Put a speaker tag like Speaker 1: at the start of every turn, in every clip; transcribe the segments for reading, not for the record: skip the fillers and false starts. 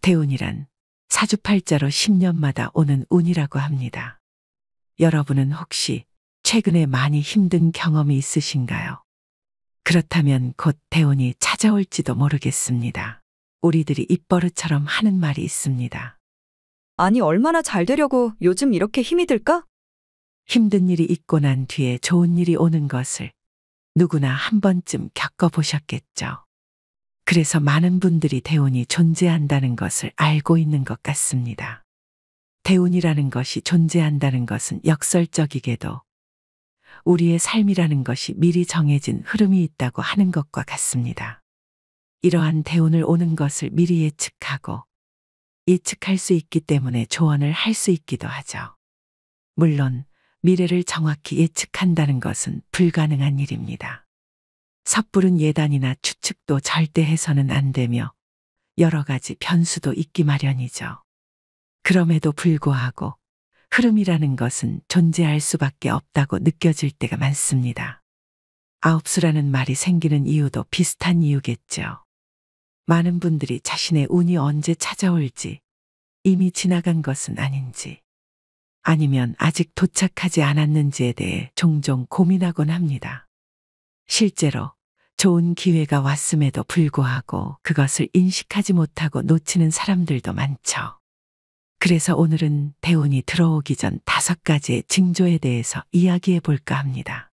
Speaker 1: 대운이란 사주팔자로 10년마다 오는 운이라고 합니다. 여러분은 혹시 최근에 많이 힘든 경험이 있으신가요? 그렇다면 곧 대운이 찾아올지도 모르겠습니다. 우리들이 입버릇처럼 하는 말이 있습니다.
Speaker 2: 아니, 얼마나 잘 되려고 요즘 이렇게 힘이 들까?
Speaker 1: 힘든 일이 있고 난 뒤에 좋은 일이 오는 것을 누구나 한 번쯤 겪어보셨겠죠. 그래서 많은 분들이 대운이 존재한다는 것을 알고 있는 것 같습니다. 대운이라는 것이 존재한다는 것은 역설적이게도 우리의 삶이라는 것이 미리 정해진 흐름이 있다고 하는 것과 같습니다. 이러한 대운을 오는 것을 미리 예측하고 예측할 수 있기 때문에 조언을 할 수 있기도 하죠. 물론 미래를 정확히 예측한다는 것은 불가능한 일입니다. 섣부른 예단이나 추측도 절대 해서는 안 되며 여러 가지 변수도 있기 마련이죠. 그럼에도 불구하고 흐름이라는 것은 존재할 수밖에 없다고 느껴질 때가 많습니다. 아홉수라는 말이 생기는 이유도 비슷한 이유겠죠. 많은 분들이 자신의 운이 언제 찾아올지, 이미 지나간 것은 아닌지, 아니면 아직 도착하지 않았는지에 대해 종종 고민하곤 합니다. 실제로 좋은 기회가 왔음에도 불구하고 그것을 인식하지 못하고 놓치는 사람들도 많죠. 그래서 오늘은 대운이 들어오기 전 5가지의 징조에 대해서 이야기해 볼까 합니다.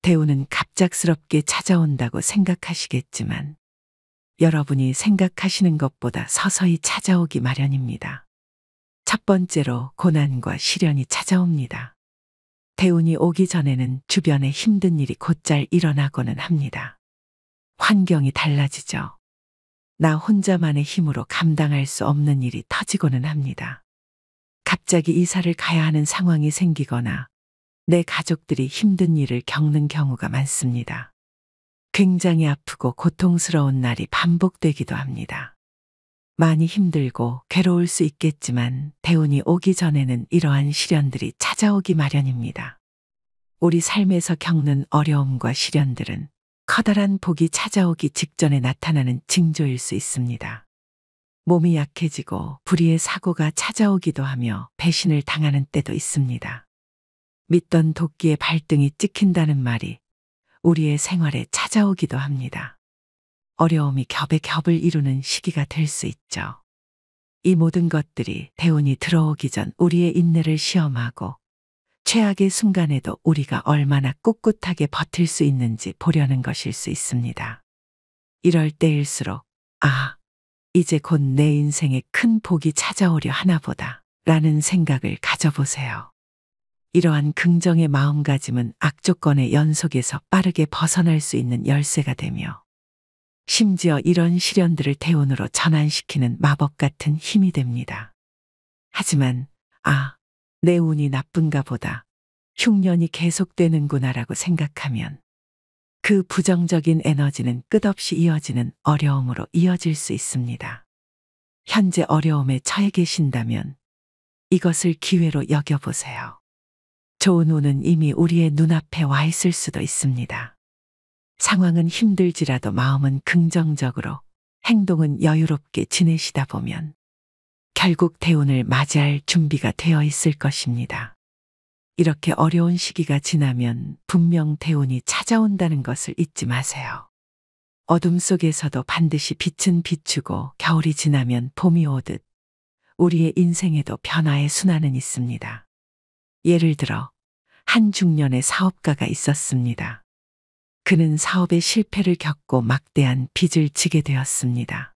Speaker 1: 대운은 갑작스럽게 찾아온다고 생각하시겠지만 여러분이 생각하시는 것보다 서서히 찾아오기 마련입니다. 첫 번째로 고난과 시련이 찾아옵니다. 대운이 오기 전에는 주변에 힘든 일이 곧잘 일어나고는 합니다. 환경이 달라지죠. 나 혼자만의 힘으로 감당할 수 없는 일이 터지고는 합니다. 갑자기 이사를 가야 하는 상황이 생기거나 내 가족들이 힘든 일을 겪는 경우가 많습니다. 굉장히 아프고 고통스러운 날이 반복되기도 합니다. 많이 힘들고 괴로울 수 있겠지만 대운이 오기 전에는 이러한 시련들이 찾아오기 마련입니다. 우리 삶에서 겪는 어려움과 시련들은 커다란 복이 찾아오기 직전에 나타나는 징조일 수 있습니다. 몸이 약해지고 불의의 사고가 찾아오기도 하며 배신을 당하는 때도 있습니다. 믿던 도끼의 발등이 찍힌다는 말이 우리의 생활에 찾아오기도 합니다. 어려움이 겹에 겹을 이루는 시기가 될 수 있죠. 이 모든 것들이 대운이 들어오기 전 우리의 인내를 시험하고 최악의 순간에도 우리가 얼마나 꿋꿋하게 버틸 수 있는지 보려는 것일 수 있습니다. 이럴 때일수록 이제 곧 내 인생에 큰 복이 찾아오려 하나 보다 라는 생각을 가져보세요. 이러한 긍정의 마음가짐은 악조건의 연속에서 빠르게 벗어날 수 있는 열쇠가 되며 심지어 이런 시련들을 대운으로 전환시키는 마법 같은 힘이 됩니다. 하지만 내 운이 나쁜가 보다, 흉년이 계속되는구나라고 생각하면 그 부정적인 에너지는 끝없이 이어지는 어려움으로 이어질 수 있습니다. 현재 어려움에 처해 계신다면 이것을 기회로 여겨보세요. 좋은 운은 이미 우리의 눈앞에 와 있을 수도 있습니다. 상황은 힘들지라도 마음은 긍정적으로, 행동은 여유롭게 지내시다 보면 결국 대운을 맞이할 준비가 되어 있을 것입니다. 이렇게 어려운 시기가 지나면 분명 대운이 찾아온다는 것을 잊지 마세요. 어둠 속에서도 반드시 빛은 비추고 겨울이 지나면 봄이 오듯 우리의 인생에도 변화의 순환은 있습니다. 예를 들어 한 중년의 사업가가 있었습니다. 그는 사업의 실패를 겪고 막대한 빚을 지게 되었습니다.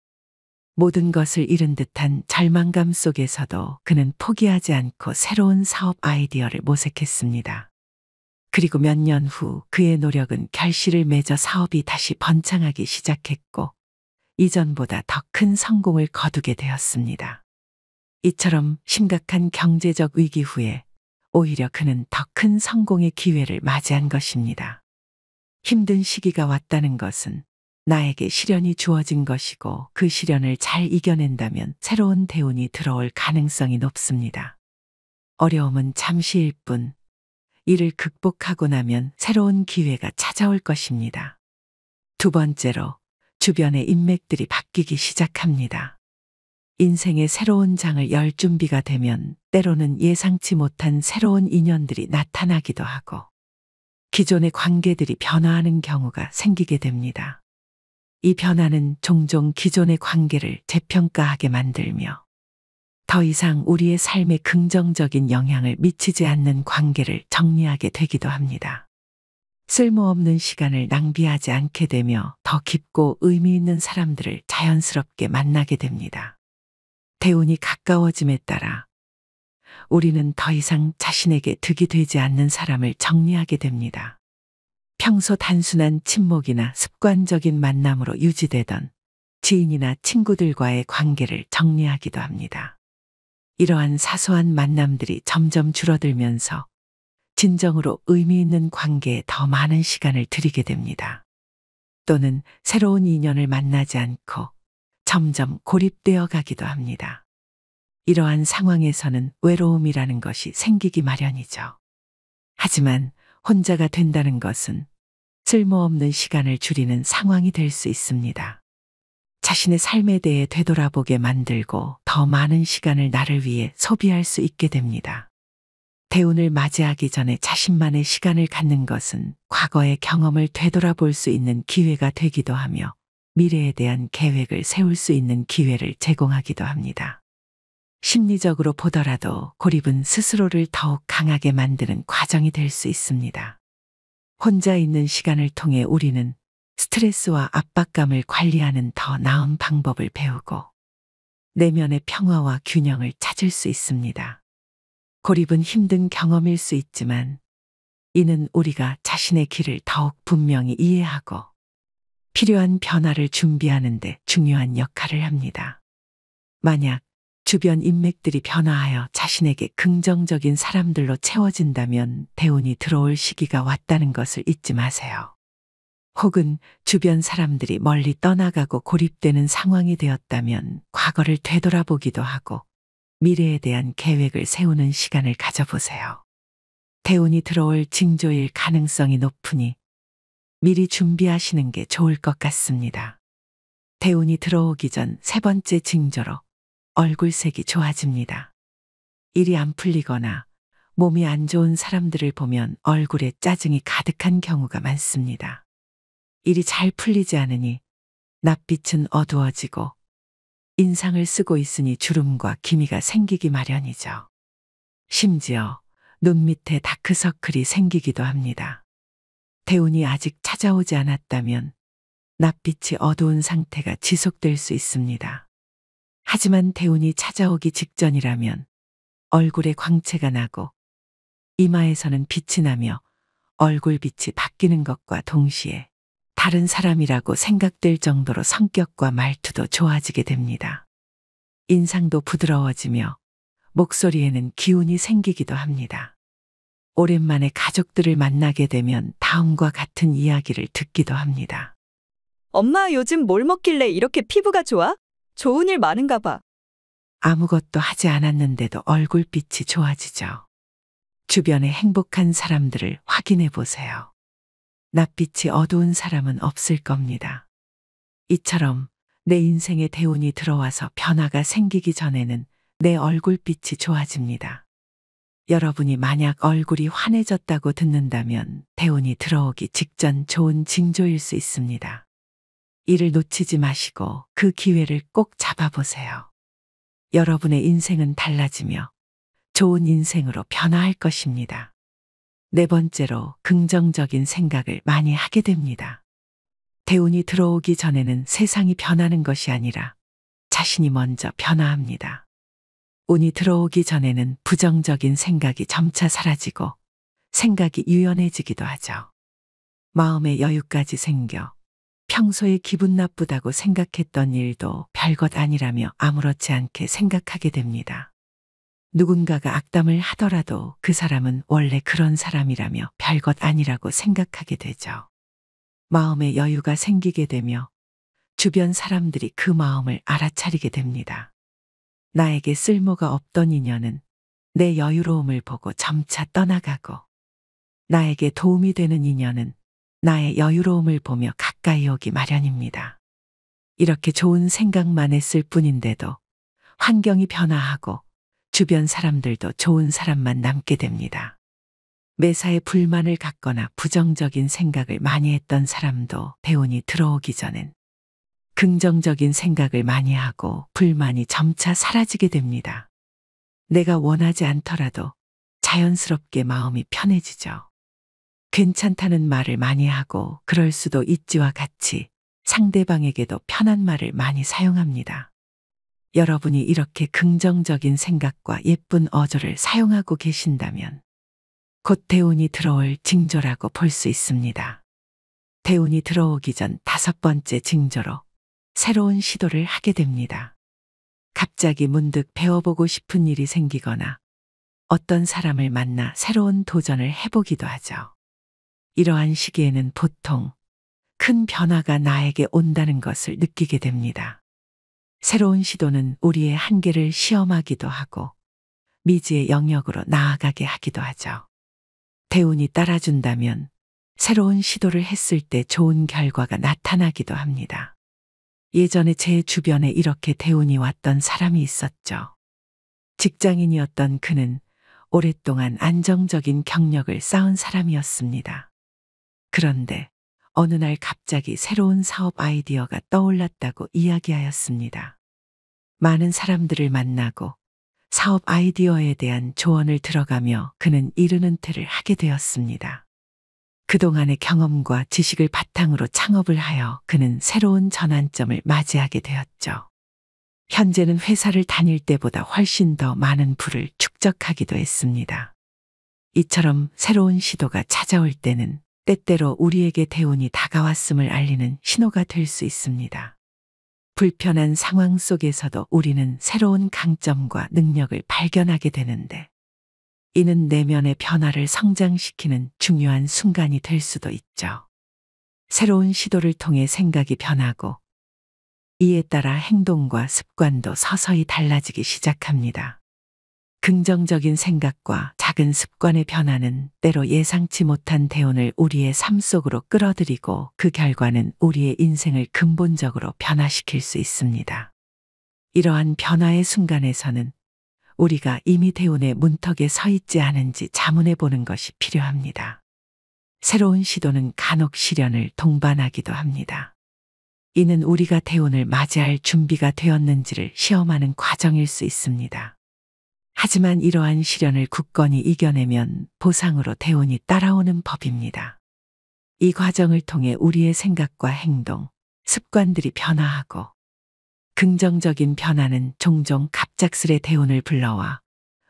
Speaker 1: 모든 것을 잃은 듯한 절망감 속에서도 그는 포기하지 않고 새로운 사업 아이디어를 모색했습니다. 그리고 몇 년 후 그의 노력은 결실을 맺어 사업이 다시 번창하기 시작했고 이전보다 더 큰 성공을 거두게 되었습니다. 이처럼 심각한 경제적 위기 후에 오히려 그는 더 큰 성공의 기회를 맞이한 것입니다. 힘든 시기가 왔다는 것은 나에게 시련이 주어진 것이고 그 시련을 잘 이겨낸다면 새로운 대운이 들어올 가능성이 높습니다. 어려움은 잠시일 뿐 이를 극복하고 나면 새로운 기회가 찾아올 것입니다. 두 번째로 주변의 인맥들이 바뀌기 시작합니다. 인생의 새로운 장을 열 준비가 되면 때로는 예상치 못한 새로운 인연들이 나타나기도 하고 기존의 관계들이 변화하는 경우가 생기게 됩니다. 이 변화는 종종 기존의 관계를 재평가하게 만들며 더 이상 우리의 삶에 긍정적인 영향을 미치지 않는 관계를 정리하게 되기도 합니다. 쓸모없는 시간을 낭비하지 않게 되며 더 깊고 의미 있는 사람들을 자연스럽게 만나게 됩니다. 대운이 가까워짐에 따라 우리는 더 이상 자신에게 득이 되지 않는 사람을 정리하게 됩니다. 평소 단순한 친목이나 습관적인 만남으로 유지되던 지인이나 친구들과의 관계를 정리하기도 합니다. 이러한 사소한 만남들이 점점 줄어들면서 진정으로 의미 있는 관계에 더 많은 시간을 들이게 됩니다. 또는 새로운 인연을 만나지 않고 점점 고립되어 가기도 합니다. 이러한 상황에서는 외로움이라는 것이 생기기 마련이죠. 하지만 혼자가 된다는 것은 쓸모없는 시간을 줄이는 상황이 될 수 있습니다. 자신의 삶에 대해 되돌아보게 만들고 더 많은 시간을 나를 위해 소비할 수 있게 됩니다. 대운을 맞이하기 전에 자신만의 시간을 갖는 것은 과거의 경험을 되돌아볼 수 있는 기회가 되기도 하며 미래에 대한 계획을 세울 수 있는 기회를 제공하기도 합니다. 심리적으로 보더라도 고립은 스스로를 더욱 강하게 만드는 과정이 될 수 있습니다. 혼자 있는 시간을 통해 우리는 스트레스와 압박감을 관리하는 더 나은 방법을 배우고 내면의 평화와 균형을 찾을 수 있습니다. 고립은 힘든 경험일 수 있지만 이는 우리가 자신의 길을 더욱 분명히 이해하고 필요한 변화를 준비하는 데 중요한 역할을 합니다. 만약 주변 인맥들이 변화하여 자신에게 긍정적인 사람들로 채워진다면 대운이 들어올 시기가 왔다는 것을 잊지 마세요. 혹은 주변 사람들이 멀리 떠나가고 고립되는 상황이 되었다면 과거를 되돌아보기도 하고 미래에 대한 계획을 세우는 시간을 가져보세요. 대운이 들어올 징조일 가능성이 높으니 미리 준비하시는 게 좋을 것 같습니다. 대운이 들어오기 전 세 번째 징조로 얼굴색이 좋아집니다. 일이 안 풀리거나 몸이 안 좋은 사람들을 보면 얼굴에 짜증이 가득한 경우가 많습니다. 일이 잘 풀리지 않으니 낯빛은 어두워지고 인상을 쓰고 있으니 주름과 기미가 생기기 마련이죠. 심지어 눈 밑에 다크서클이 생기기도 합니다. 대운이 아직 찾아오지 않았다면 낯빛이 어두운 상태가 지속될 수 있습니다. 하지만 대운이 찾아오기 직전이라면 얼굴에 광채가 나고 이마에서는 빛이 나며 얼굴빛이 바뀌는 것과 동시에 다른 사람이라고 생각될 정도로 성격과 말투도 좋아지게 됩니다. 인상도 부드러워지며 목소리에는 기운이 생기기도 합니다. 오랜만에 가족들을 만나게 되면 다음과 같은 이야기를 듣기도 합니다.
Speaker 2: 엄마 요즘 뭘 먹길래 이렇게 피부가 좋아? 좋은 일 많은가 봐.
Speaker 1: 아무것도 하지 않았는데도 얼굴빛이 좋아지죠. 주변의 행복한 사람들을 확인해 보세요. 낯빛이 어두운 사람은 없을 겁니다. 이처럼 내 인생에 대운이 들어와서 변화가 생기기 전에는 내 얼굴빛이 좋아집니다. 여러분이 만약 얼굴이 환해졌다고 듣는다면 대운이 들어오기 직전 좋은 징조일 수 있습니다. 이를 놓치지 마시고 그 기회를 꼭 잡아보세요. 여러분의 인생은 달라지며 좋은 인생으로 변화할 것입니다. 네 번째로 긍정적인 생각을 많이 하게 됩니다. 대운이 들어오기 전에는 세상이 변하는 것이 아니라 자신이 먼저 변화합니다. 운이 들어오기 전에는 부정적인 생각이 점차 사라지고 생각이 유연해지기도 하죠. 마음의 여유까지 생겨 평소에 기분 나쁘다고 생각했던 일도 별것 아니라며 아무렇지 않게 생각하게 됩니다. 누군가가 악담을 하더라도 그 사람은 원래 그런 사람이라며 별것 아니라고 생각하게 되죠. 마음의 여유가 생기게 되며 주변 사람들이 그 마음을 알아차리게 됩니다. 나에게 쓸모가 없던 인연은 내 여유로움을 보고 점차 떠나가고 나에게 도움이 되는 인연은 나의 여유로움을 보며 가까이 오기 마련입니다. 이렇게 좋은 생각만 했을 뿐인데도 환경이 변화하고 주변 사람들도 좋은 사람만 남게 됩니다. 매사에 불만을 갖거나 부정적인 생각을 많이 했던 사람도 대운이 들어오기 전엔 긍정적인 생각을 많이 하고 불만이 점차 사라지게 됩니다. 내가 원하지 않더라도 자연스럽게 마음이 편해지죠. 괜찮다는 말을 많이 하고 그럴 수도 있지와 같이 상대방에게도 편한 말을 많이 사용합니다. 여러분이 이렇게 긍정적인 생각과 예쁜 어조를 사용하고 계신다면 곧 대운이 들어올 징조라고 볼 수 있습니다. 대운이 들어오기 전 5번째 징조로 새로운 시도를 하게 됩니다. 갑자기 문득 배워보고 싶은 일이 생기거나 어떤 사람을 만나 새로운 도전을 해보기도 하죠. 이러한 시기에는 보통 큰 변화가 나에게 온다는 것을 느끼게 됩니다. 새로운 시도는 우리의 한계를 시험하기도 하고 미지의 영역으로 나아가게 하기도 하죠. 대운이 따라준다면 새로운 시도를 했을 때 좋은 결과가 나타나기도 합니다. 예전에 제 주변에 이렇게 대운이 왔던 사람이 있었죠. 직장인이었던 그는 오랫동안 안정적인 경력을 쌓은 사람이었습니다. 그런데 어느 날 갑자기 새로운 사업 아이디어가 떠올랐다고 이야기하였습니다. 많은 사람들을 만나고 사업 아이디어에 대한 조언을 들어가며 그는 이른 은퇴를 하게 되었습니다. 그동안의 경험과 지식을 바탕으로 창업을 하여 그는 새로운 전환점을 맞이하게 되었죠. 현재는 회사를 다닐 때보다 훨씬 더 많은 부를 축적하기도 했습니다. 이처럼 새로운 시도가 찾아올 때는 때때로 우리에게 대운이 다가왔음을 알리는 신호가 될 수 있습니다. 불편한 상황 속에서도 우리는 새로운 강점과 능력을 발견하게 되는데 이는 내면의 변화를 성장시키는 중요한 순간이 될 수도 있죠. 새로운 시도를 통해 생각이 변하고 이에 따라 행동과 습관도 서서히 달라지기 시작합니다. 긍정적인 생각과 작은 습관의 변화는 때로 예상치 못한 대운을 우리의 삶 속으로 끌어들이고 그 결과는 우리의 인생을 근본적으로 변화시킬 수 있습니다. 이러한 변화의 순간에서는 우리가 이미 대운의 문턱에 서 있지 않은지 자문해 보는 것이 필요합니다. 새로운 시도는 간혹 시련을 동반하기도 합니다. 이는 우리가 대운을 맞이할 준비가 되었는지를 시험하는 과정일 수 있습니다. 하지만 이러한 시련을 굳건히 이겨내면 보상으로 대운이 따라오는 법입니다. 이 과정을 통해 우리의 생각과 행동, 습관들이 변화하고 긍정적인 변화는 종종 갑작스레 대운을 불러와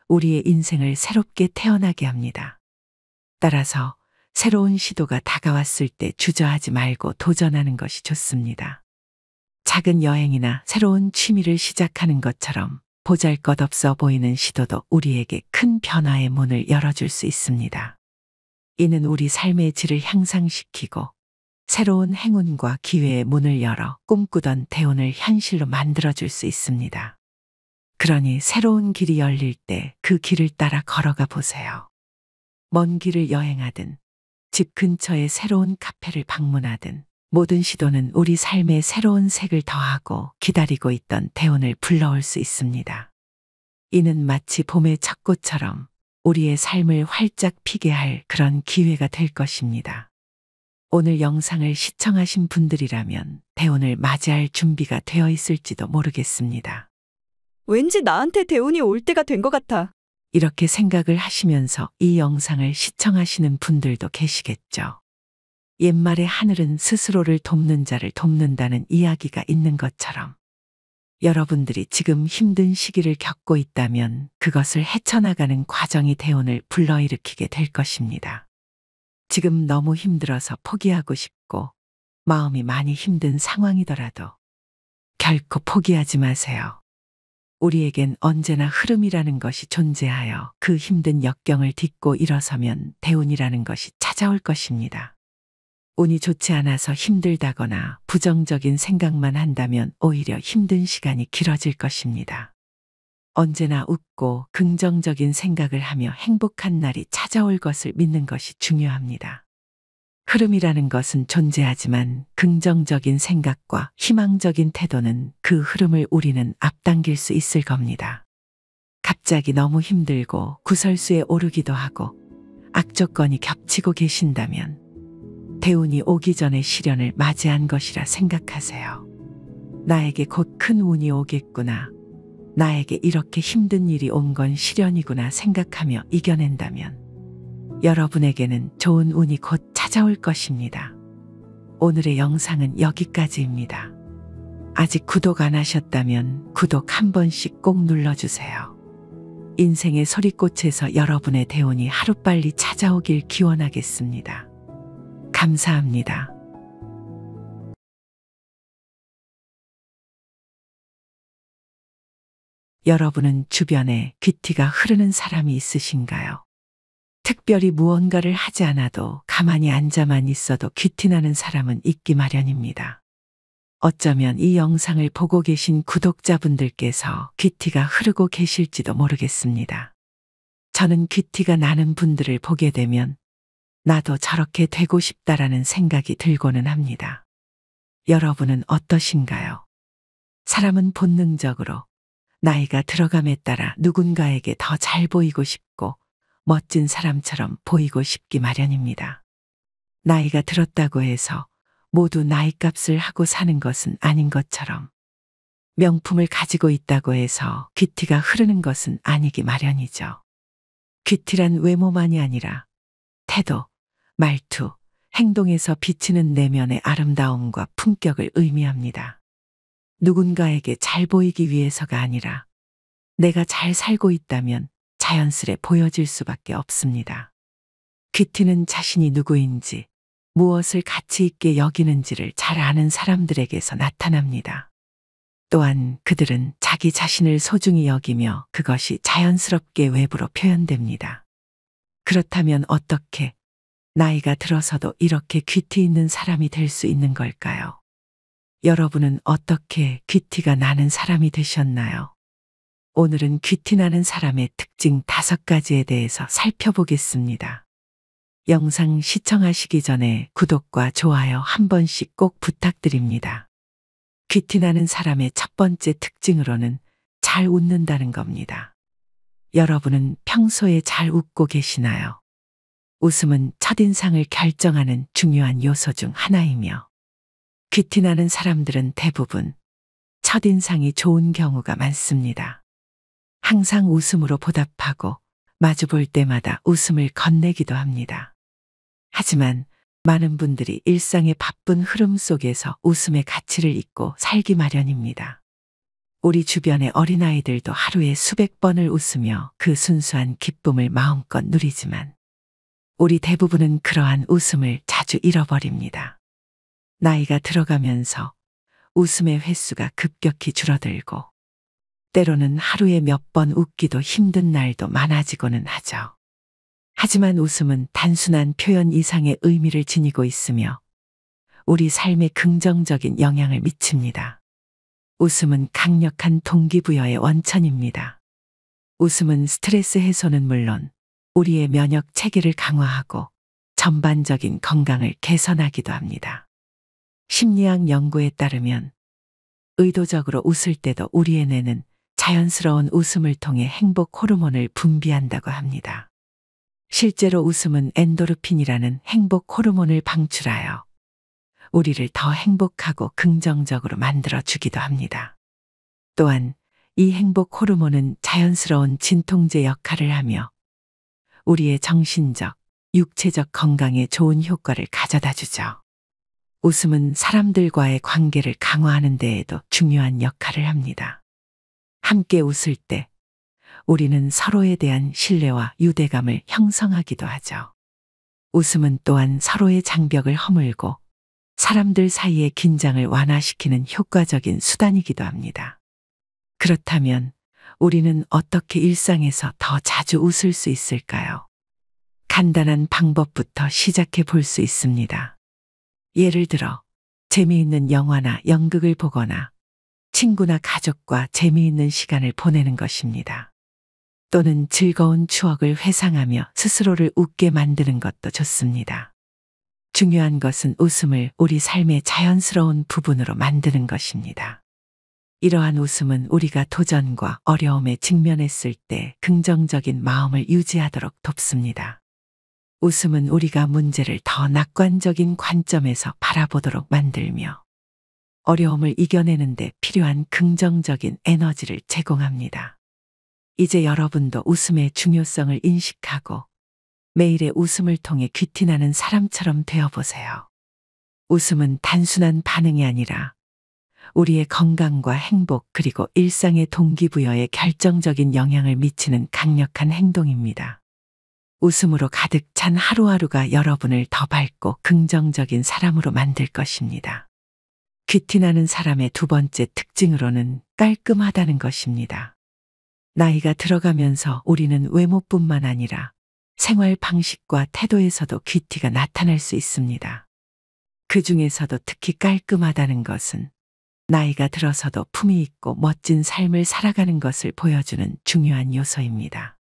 Speaker 1: 우리의 인생을 새롭게 태어나게 합니다. 따라서 새로운 시도가 다가왔을 때 주저하지 말고 도전하는 것이 좋습니다. 작은 여행이나 새로운 취미를 시작하는 것처럼 보잘것없어 보이는 시도도 우리에게 큰 변화의 문을 열어줄 수 있습니다. 이는 우리 삶의 질을 향상시키고 새로운 행운과 기회의 문을 열어 꿈꾸던 대운을 현실로 만들어줄 수 있습니다. 그러니 새로운 길이 열릴 때 그 길을 따라 걸어가 보세요. 먼 길을 여행하든 집 근처의 새로운 카페를 방문하든 모든 시도는 우리 삶에 새로운 색을 더하고 기다리고 있던 대운을 불러올 수 있습니다. 이는 마치 봄의 첫 꽃처럼 우리의 삶을 활짝 피게 할 그런 기회가 될 것입니다. 오늘 영상을 시청하신 분들이라면 대운을 맞이할 준비가 되어 있을지도 모르겠습니다.
Speaker 2: 왠지 나한테 대운이 올 때가 된 것 같아.
Speaker 1: 이렇게 생각을 하시면서 이 영상을 시청하시는 분들도 계시겠죠. 옛말에 하늘은 스스로를 돕는 자를 돕는다는 이야기가 있는 것처럼 여러분들이 지금 힘든 시기를 겪고 있다면 그것을 헤쳐나가는 과정이 대운을 불러일으키게 될 것입니다. 지금 너무 힘들어서 포기하고 싶고 마음이 많이 힘든 상황이더라도 결코 포기하지 마세요. 우리에겐 언제나 흐름이라는 것이 존재하여 그 힘든 역경을 딛고 일어서면 대운이라는 것이 찾아올 것입니다. 운이 좋지 않아서 힘들다거나 부정적인 생각만 한다면 오히려 힘든 시간이 길어질 것입니다. 언제나 웃고 긍정적인 생각을 하며 행복한 날이 찾아올 것을 믿는 것이 중요합니다. 흐름이라는 것은 존재하지만 긍정적인 생각과 희망적인 태도는 그 흐름을 우리는 앞당길 수 있을 겁니다. 갑자기 너무 힘들고 구설수에 오르기도 하고 악조건이 겹치고 계신다면 대운이 오기 전에 시련을 맞이한 것이라 생각하세요. 나에게 곧 큰 운이 오겠구나. 나에게 이렇게 힘든 일이 온 건 시련이구나 생각하며 이겨낸다면 여러분에게는 좋은 운이 곧 찾아올 것입니다. 오늘의 영상은 여기까지입니다. 아직 구독 안 하셨다면 구독 한 번씩 꼭 눌러주세요. 인생의 소리꽃에서 여러분의 대운이 하루빨리 찾아오길 기원하겠습니다. 감사합니다. 여러분은 주변에 귀티가 흐르는 사람이 있으신가요? 특별히 무언가를 하지 않아도 가만히 앉아만 있어도 귀티나는 사람은 있기 마련입니다. 어쩌면 이 영상을 보고 계신 구독자분들께서 귀티가 흐르고 계실지도 모르겠습니다. 저는 귀티가 나는 분들을 보게 되면 나도 저렇게 되고 싶다라는 생각이 들고는 합니다. 여러분은 어떠신가요? 사람은 본능적으로 나이가 들어감에 따라 누군가에게 더 잘 보이고 싶고 멋진 사람처럼 보이고 싶기 마련입니다. 나이가 들었다고 해서 모두 나이값을 하고 사는 것은 아닌 것처럼 명품을 가지고 있다고 해서 귀티가 흐르는 것은 아니기 마련이죠. 귀티란 외모만이 아니라 태도, 말투, 행동에서 비치는 내면의 아름다움과 품격을 의미합니다. 누군가에게 잘 보이기 위해서가 아니라 내가 잘 살고 있다면 자연스레 보여질 수밖에 없습니다. 귀티는 자신이 누구인지 무엇을 가치 있게 여기는지를 잘 아는 사람들에게서 나타납니다. 또한 그들은 자기 자신을 소중히 여기며 그것이 자연스럽게 외부로 표현됩니다. 그렇다면 어떻게 나이가 들어서도 이렇게 귀티 있는 사람이 될 수 있는 걸까요? 여러분은 어떻게 귀티가 나는 사람이 되셨나요? 오늘은 귀티 나는 사람의 특징 5가지에 대해서 살펴보겠습니다. 영상 시청하시기 전에 구독과 좋아요 한 번씩 꼭 부탁드립니다. 귀티 나는 사람의 첫 번째 특징으로는 잘 웃는다는 겁니다. 여러분은 평소에 잘 웃고 계시나요? 웃음은 첫인상을 결정하는 중요한 요소 중 하나이며 귀티 나는 사람들은 대부분 첫인상이 좋은 경우가 많습니다. 항상 웃음으로 보답하고 마주 볼 때마다 웃음을 건네기도 합니다. 하지만 많은 분들이 일상의 바쁜 흐름 속에서 웃음의 가치를 잊고 살기 마련입니다. 우리 주변의 어린아이들도 하루에 수백 번을 웃으며 그 순수한 기쁨을 마음껏 누리지만 우리 대부분은 그러한 웃음을 자주 잃어버립니다. 나이가 들어가면서 웃음의 횟수가 급격히 줄어들고 때로는 하루에 몇 번 웃기도 힘든 날도 많아지고는 하죠. 하지만 웃음은 단순한 표현 이상의 의미를 지니고 있으며 우리 삶에 긍정적인 영향을 미칩니다. 웃음은 강력한 동기부여의 원천입니다. 웃음은 스트레스 해소는 물론 우리의 면역 체계를 강화하고 전반적인 건강을 개선하기도 합니다. 심리학 연구에 따르면 의도적으로 웃을 때도 우리의 뇌는 자연스러운 웃음을 통해 행복 호르몬을 분비한다고 합니다. 실제로 웃음은 엔도르핀이라는 행복 호르몬을 방출하여 우리를 더 행복하고 긍정적으로 만들어 주기도 합니다. 또한 이 행복 호르몬은 자연스러운 진통제 역할을 하며 우리의 정신적, 육체적 건강에 좋은 효과를 가져다 주죠. 웃음은 사람들과의 관계를 강화하는 데에도 중요한 역할을 합니다. 함께 웃을 때 우리는 서로에 대한 신뢰와 유대감을 형성하기도 하죠. 웃음은 또한 서로의 장벽을 허물고 사람들 사이의 긴장을 완화시키는 효과적인 수단이기도 합니다. 그렇다면 우리는 어떻게 일상에서 더 자주 웃을 수 있을까요? 간단한 방법부터 시작해 볼 수 있습니다. 예를 들어 재미있는 영화나 연극을 보거나 친구나 가족과 재미있는 시간을 보내는 것입니다. 또는 즐거운 추억을 회상하며 스스로를 웃게 만드는 것도 좋습니다. 중요한 것은 웃음을 우리 삶의 자연스러운 부분으로 만드는 것입니다. 이러한 웃음은 우리가 도전과 어려움에 직면했을 때 긍정적인 마음을 유지하도록 돕습니다. 웃음은 우리가 문제를 더 낙관적인 관점에서 바라보도록 만들며 어려움을 이겨내는데 필요한 긍정적인 에너지를 제공합니다. 이제 여러분도 웃음의 중요성을 인식하고 매일의 웃음을 통해 귀티나는 사람처럼 되어보세요. 웃음은 단순한 반응이 아니라 우리의 건강과 행복 그리고 일상의 동기부여에 결정적인 영향을 미치는 강력한 행동입니다. 웃음으로 가득 찬 하루하루가 여러분을 더 밝고 긍정적인 사람으로 만들 것입니다. 귀티나는 사람의 두 번째 특징으로는 깔끔하다는 것입니다. 나이가 들어가면서 우리는 외모뿐만 아니라 생활 방식과 태도에서도 귀티가 나타날 수 있습니다. 그 중에서도 특히 깔끔하다는 것은 나이가 들어서도 품위 있고 멋진 삶을 살아가는 것을 보여주는 중요한 요소입니다.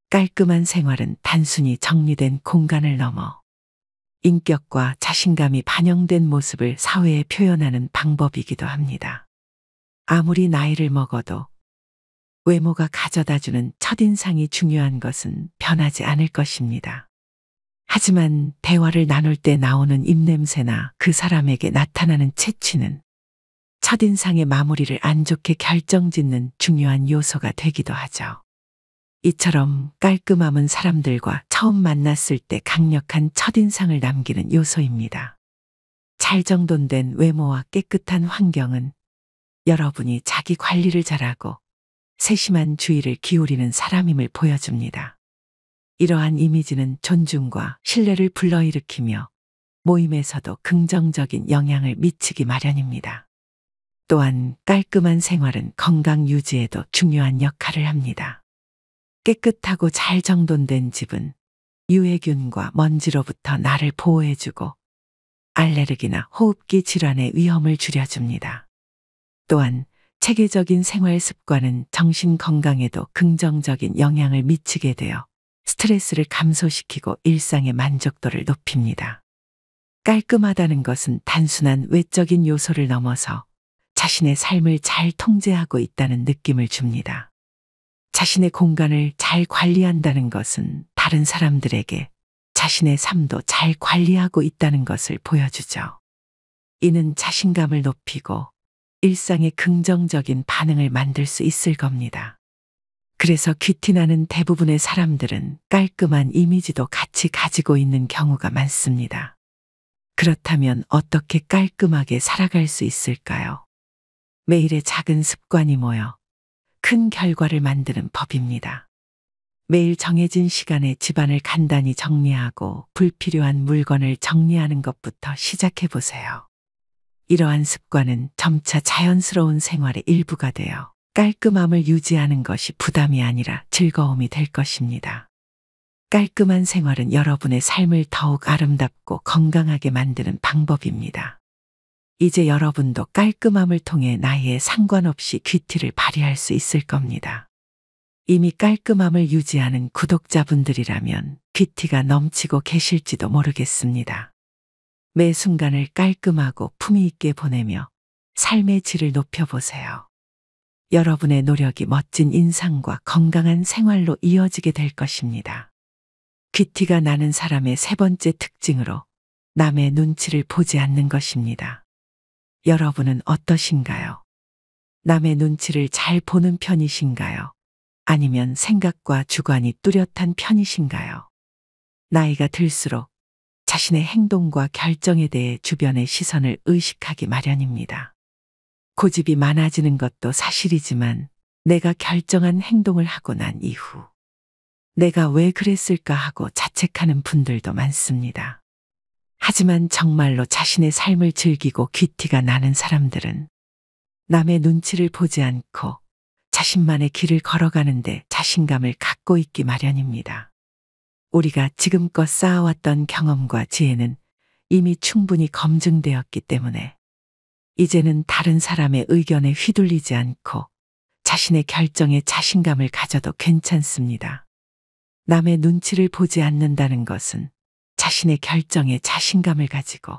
Speaker 1: 깔끔한 생활은 단순히 정리된 공간을 넘어 인격과 자신감이 반영된 모습을 사회에 표현하는 방법이기도 합니다. 아무리 나이를 먹어도 외모가 가져다주는 첫인상이 중요한 것은 변하지 않을 것입니다. 하지만 대화를 나눌 때 나오는 입냄새나 그 사람에게 나타나는 체취는 첫인상의 마무리를 안 좋게 결정짓는 중요한 요소가 되기도 하죠. 이처럼 깔끔함은 사람들과 처음 만났을 때 강력한 첫인상을 남기는 요소입니다. 잘 정돈된 외모와 깨끗한 환경은 여러분이 자기 관리를 잘하고 세심한 주의를 기울이는 사람임을 보여줍니다. 이러한 이미지는 존중과 신뢰를 불러일으키며 모임에서도 긍정적인 영향을 미치기 마련입니다. 또한 깔끔한 생활은 건강 유지에도 중요한 역할을 합니다. 깨끗하고 잘 정돈된 집은 유해균과 먼지로부터 나를 보호해주고 알레르기나 호흡기 질환의 위험을 줄여줍니다. 또한 체계적인 생활 습관은 정신 건강에도 긍정적인 영향을 미치게 되어 스트레스를 감소시키고 일상의 만족도를 높입니다. 깔끔하다는 것은 단순한 외적인 요소를 넘어서 자신의 삶을 잘 통제하고 있다는 느낌을 줍니다. 자신의 공간을 잘 관리한다는 것은 다른 사람들에게 자신의 삶도 잘 관리하고 있다는 것을 보여주죠. 이는 자신감을 높이고 일상에 긍정적인 반응을 만들 수 있을 겁니다. 그래서 귀티나는 대부분의 사람들은 깔끔한 이미지도 같이 가지고 있는 경우가 많습니다. 그렇다면 어떻게 깔끔하게 살아갈 수 있을까요? 매일의 작은 습관이 모여 큰 결과를 만드는 법입니다. 매일 정해진 시간에 집안을 간단히 정리하고 불필요한 물건을 정리하는 것부터 시작해 보세요. 이러한 습관은 점차 자연스러운 생활의 일부가 되어 깔끔함을 유지하는 것이 부담이 아니라 즐거움이 될 것입니다. 깔끔한 생활은 여러분의 삶을 더욱 아름답고 건강하게 만드는 방법입니다. 이제 여러분도 깔끔함을 통해 나이에 상관없이 귀티를 발휘할 수 있을 겁니다. 이미 깔끔함을 유지하는 구독자분들이라면 귀티가 넘치고 계실지도 모르겠습니다. 매 순간을 깔끔하고 품위 있게 보내며 삶의 질을 높여보세요. 여러분의 노력이 멋진 인상과 건강한 생활로 이어지게 될 것입니다. 귀티가 나는 사람의 세 번째 특징으로 남의 눈치를 보지 않는 것입니다. 여러분은 어떠신가요? 남의 눈치를 잘 보는 편이신가요? 아니면 생각과 주관이 뚜렷한 편이신가요? 나이가 들수록 자신의 행동과 결정에 대해 주변의 시선을 의식하기 마련입니다. 고집이 많아지는 것도 사실이지만 내가 결정한 행동을 하고 난 이후 내가 왜 그랬을까 하고 자책하는 분들도 많습니다. 하지만 정말로 자신의 삶을 즐기고 귀티가 나는 사람들은 남의 눈치를 보지 않고 자신만의 길을 걸어가는데 자신감을 갖고 있기 마련입니다. 우리가 지금껏 쌓아왔던 경험과 지혜는 이미 충분히 검증되었기 때문에 이제는 다른 사람의 의견에 휘둘리지 않고 자신의 결정에 자신감을 가져도 괜찮습니다. 남의 눈치를 보지 않는다는 것은 자신의 결정에 자신감을 가지고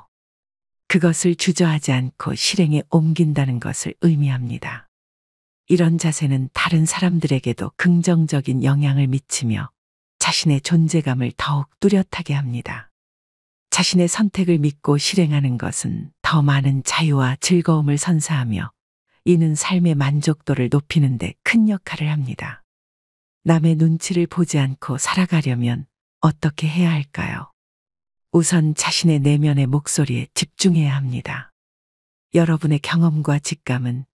Speaker 1: 그것을 주저하지 않고 실행에 옮긴다는 것을 의미합니다. 이런 자세는 다른 사람들에게도 긍정적인 영향을 미치며 자신의 존재감을 더욱 뚜렷하게 합니다. 자신의 선택을 믿고 실행하는 것은 더 많은 자유와 즐거움을 선사하며 이는 삶의 만족도를 높이는 데 큰 역할을 합니다. 남의 눈치를 보지 않고 살아가려면 어떻게 해야 할까요? 우선 자신의 내면의 목소리에 집중해야 합니다. 여러분의 경험과 직감은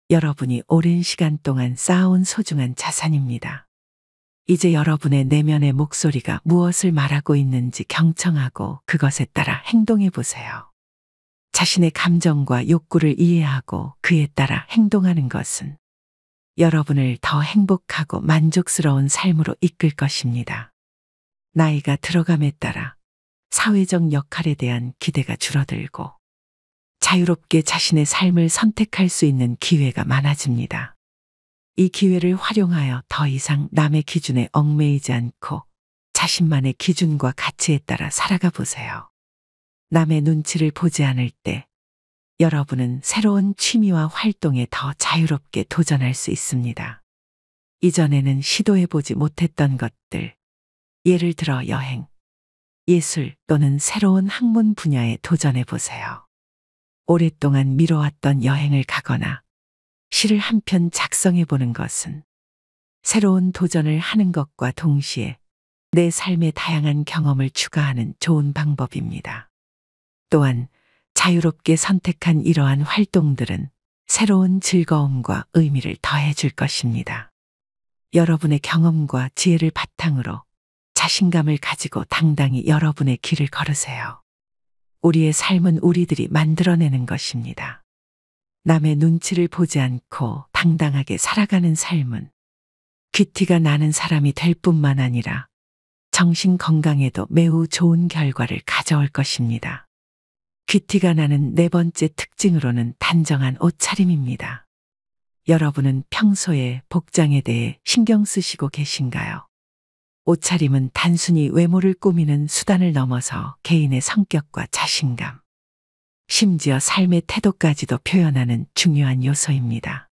Speaker 1: 여러분이 오랜 시간 동안 쌓아온 소중한 자산입니다. 이제 여러분의 내면의 목소리가 무엇을 말하고 있는지 경청하고 그것에 따라 행동해 보세요. 자신의 감정과 욕구를 이해하고 그에 따라 행동하는 것은 여러분을 더 행복하고 만족스러운 삶으로 이끌 것입니다. 나이가 들어감에 따라 사회적 역할에 대한 기대가 줄어들고 자유롭게 자신의 삶을 선택할 수 있는 기회가 많아집니다. 이 기회를 활용하여 더 이상 남의 기준에 얽매이지 않고 자신만의 기준과 가치에 따라 살아가 보세요. 남의 눈치를 보지 않을 때 여러분은 새로운 취미와 활동에 더 자유롭게 도전할 수 있습니다. 이전에는 시도해보지 못했던 것들, 예를 들어 여행, 예술 또는 새로운 학문 분야에 도전해보세요. 오랫동안 미뤄왔던 여행을 가거나 시를 한 편 작성해보는 것은 새로운 도전을 하는 것과 동시에 내 삶의 다양한 경험을 추가하는 좋은 방법입니다. 또한 자유롭게 선택한 이러한 활동들은 새로운 즐거움과 의미를 더해줄 것입니다. 여러분의 경험과 지혜를 바탕으로 자신감을 가지고 당당히 여러분의 길을 걸으세요. 우리의 삶은 우리들이 만들어내는 것입니다. 남의 눈치를 보지 않고 당당하게 살아가는 삶은 귀티가 나는 사람이 될 뿐만 아니라 정신 건강에도 매우 좋은 결과를 가져올 것입니다. 귀티가 나는 네 번째 특징으로는 단정한 옷차림입니다. 여러분은 평소에 복장에 대해 신경 쓰시고 계신가요? 옷차림은 단순히 외모를 꾸미는 수단을 넘어서 개인의 성격과 자신감, 심지어 삶의 태도까지도 표현하는 중요한 요소입니다.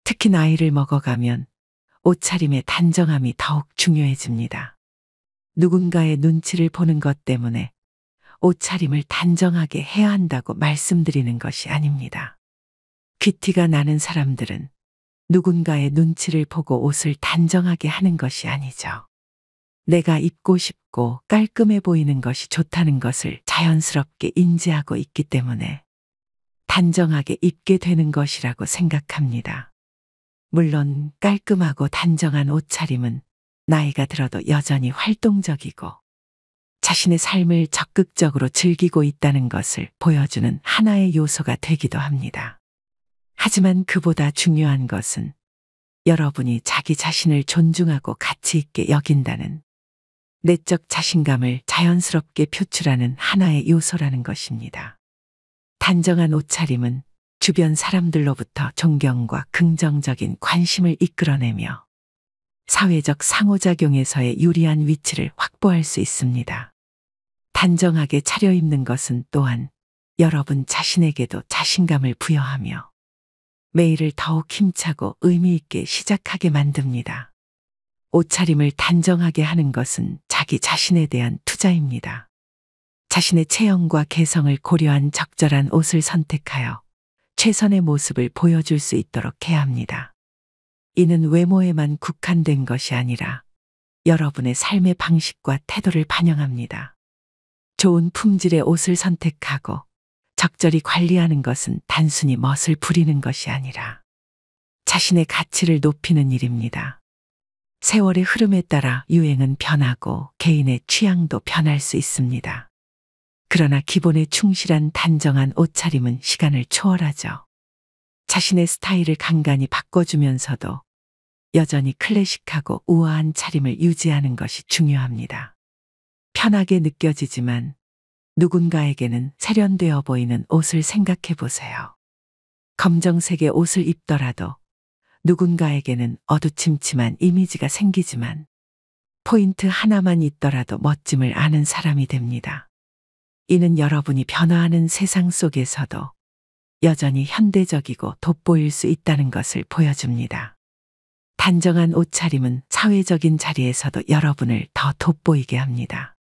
Speaker 1: 특히 나이를 먹어가면 옷차림의 단정함이 더욱 중요해집니다. 누군가의 눈치를 보는 것 때문에 옷차림을 단정하게 해야 한다고 말씀드리는 것이 아닙니다. 귀티가 나는 사람들은 누군가의 눈치를 보고 옷을 단정하게 하는 것이 아니죠. 내가 입고 싶고 깔끔해 보이는 것이 좋다는 것을 자연스럽게 인지하고 있기 때문에 단정하게 입게 되는 것이라고 생각합니다. 물론 깔끔하고 단정한 옷차림은 나이가 들어도 여전히 활동적이고 자신의 삶을 적극적으로 즐기고 있다는 것을 보여주는 하나의 요소가 되기도 합니다. 하지만 그보다 중요한 것은 여러분이 자기 자신을 존중하고 가치 있게 여긴다는 내적 자신감을 자연스럽게 표출하는 하나의 요소라는 것입니다. 단정한 옷차림은 주변 사람들로부터 존경과 긍정적인 관심을 이끌어내며 사회적 상호작용에서의 유리한 위치를 확보할 수 있습니다. 단정하게 차려입는 것은 또한 여러분 자신에게도 자신감을 부여하며 매일을 더욱 힘차고 의미 있게 시작하게 만듭니다. 옷차림을 단정하게 하는 것은 자기 자신에 대한 투자입니다. 자신의 체형과 개성을 고려한 적절한 옷을 선택하여 최선의 모습을 보여줄 수 있도록 해야 합니다. 이는 외모에만 국한된 것이 아니라 여러분의 삶의 방식과 태도를 반영합니다. 좋은 품질의 옷을 선택하고 적절히 관리하는 것은 단순히 멋을 부리는 것이 아니라 자신의 가치를 높이는 일입니다. 세월의 흐름에 따라 유행은 변하고 개인의 취향도 변할 수 있습니다. 그러나 기본에 충실한 단정한 옷차림은 시간을 초월하죠. 자신의 스타일을 간간히 바꿔주면서도 여전히 클래식하고 우아한 차림을 유지하는 것이 중요합니다. 편하게 느껴지지만 누군가에게는 세련되어 보이는 옷을 생각해 보세요. 검정색의 옷을 입더라도 누군가에게는 어두침침한 이미지가 생기지만 포인트 하나만 있더라도 멋짐을 아는 사람이 됩니다. 이는 여러분이 변화하는 세상 속에서도 여전히 현대적이고 돋보일 수 있다는 것을 보여줍니다. 단정한 옷차림은 사회적인 자리에서도 여러분을 더 돋보이게 합니다.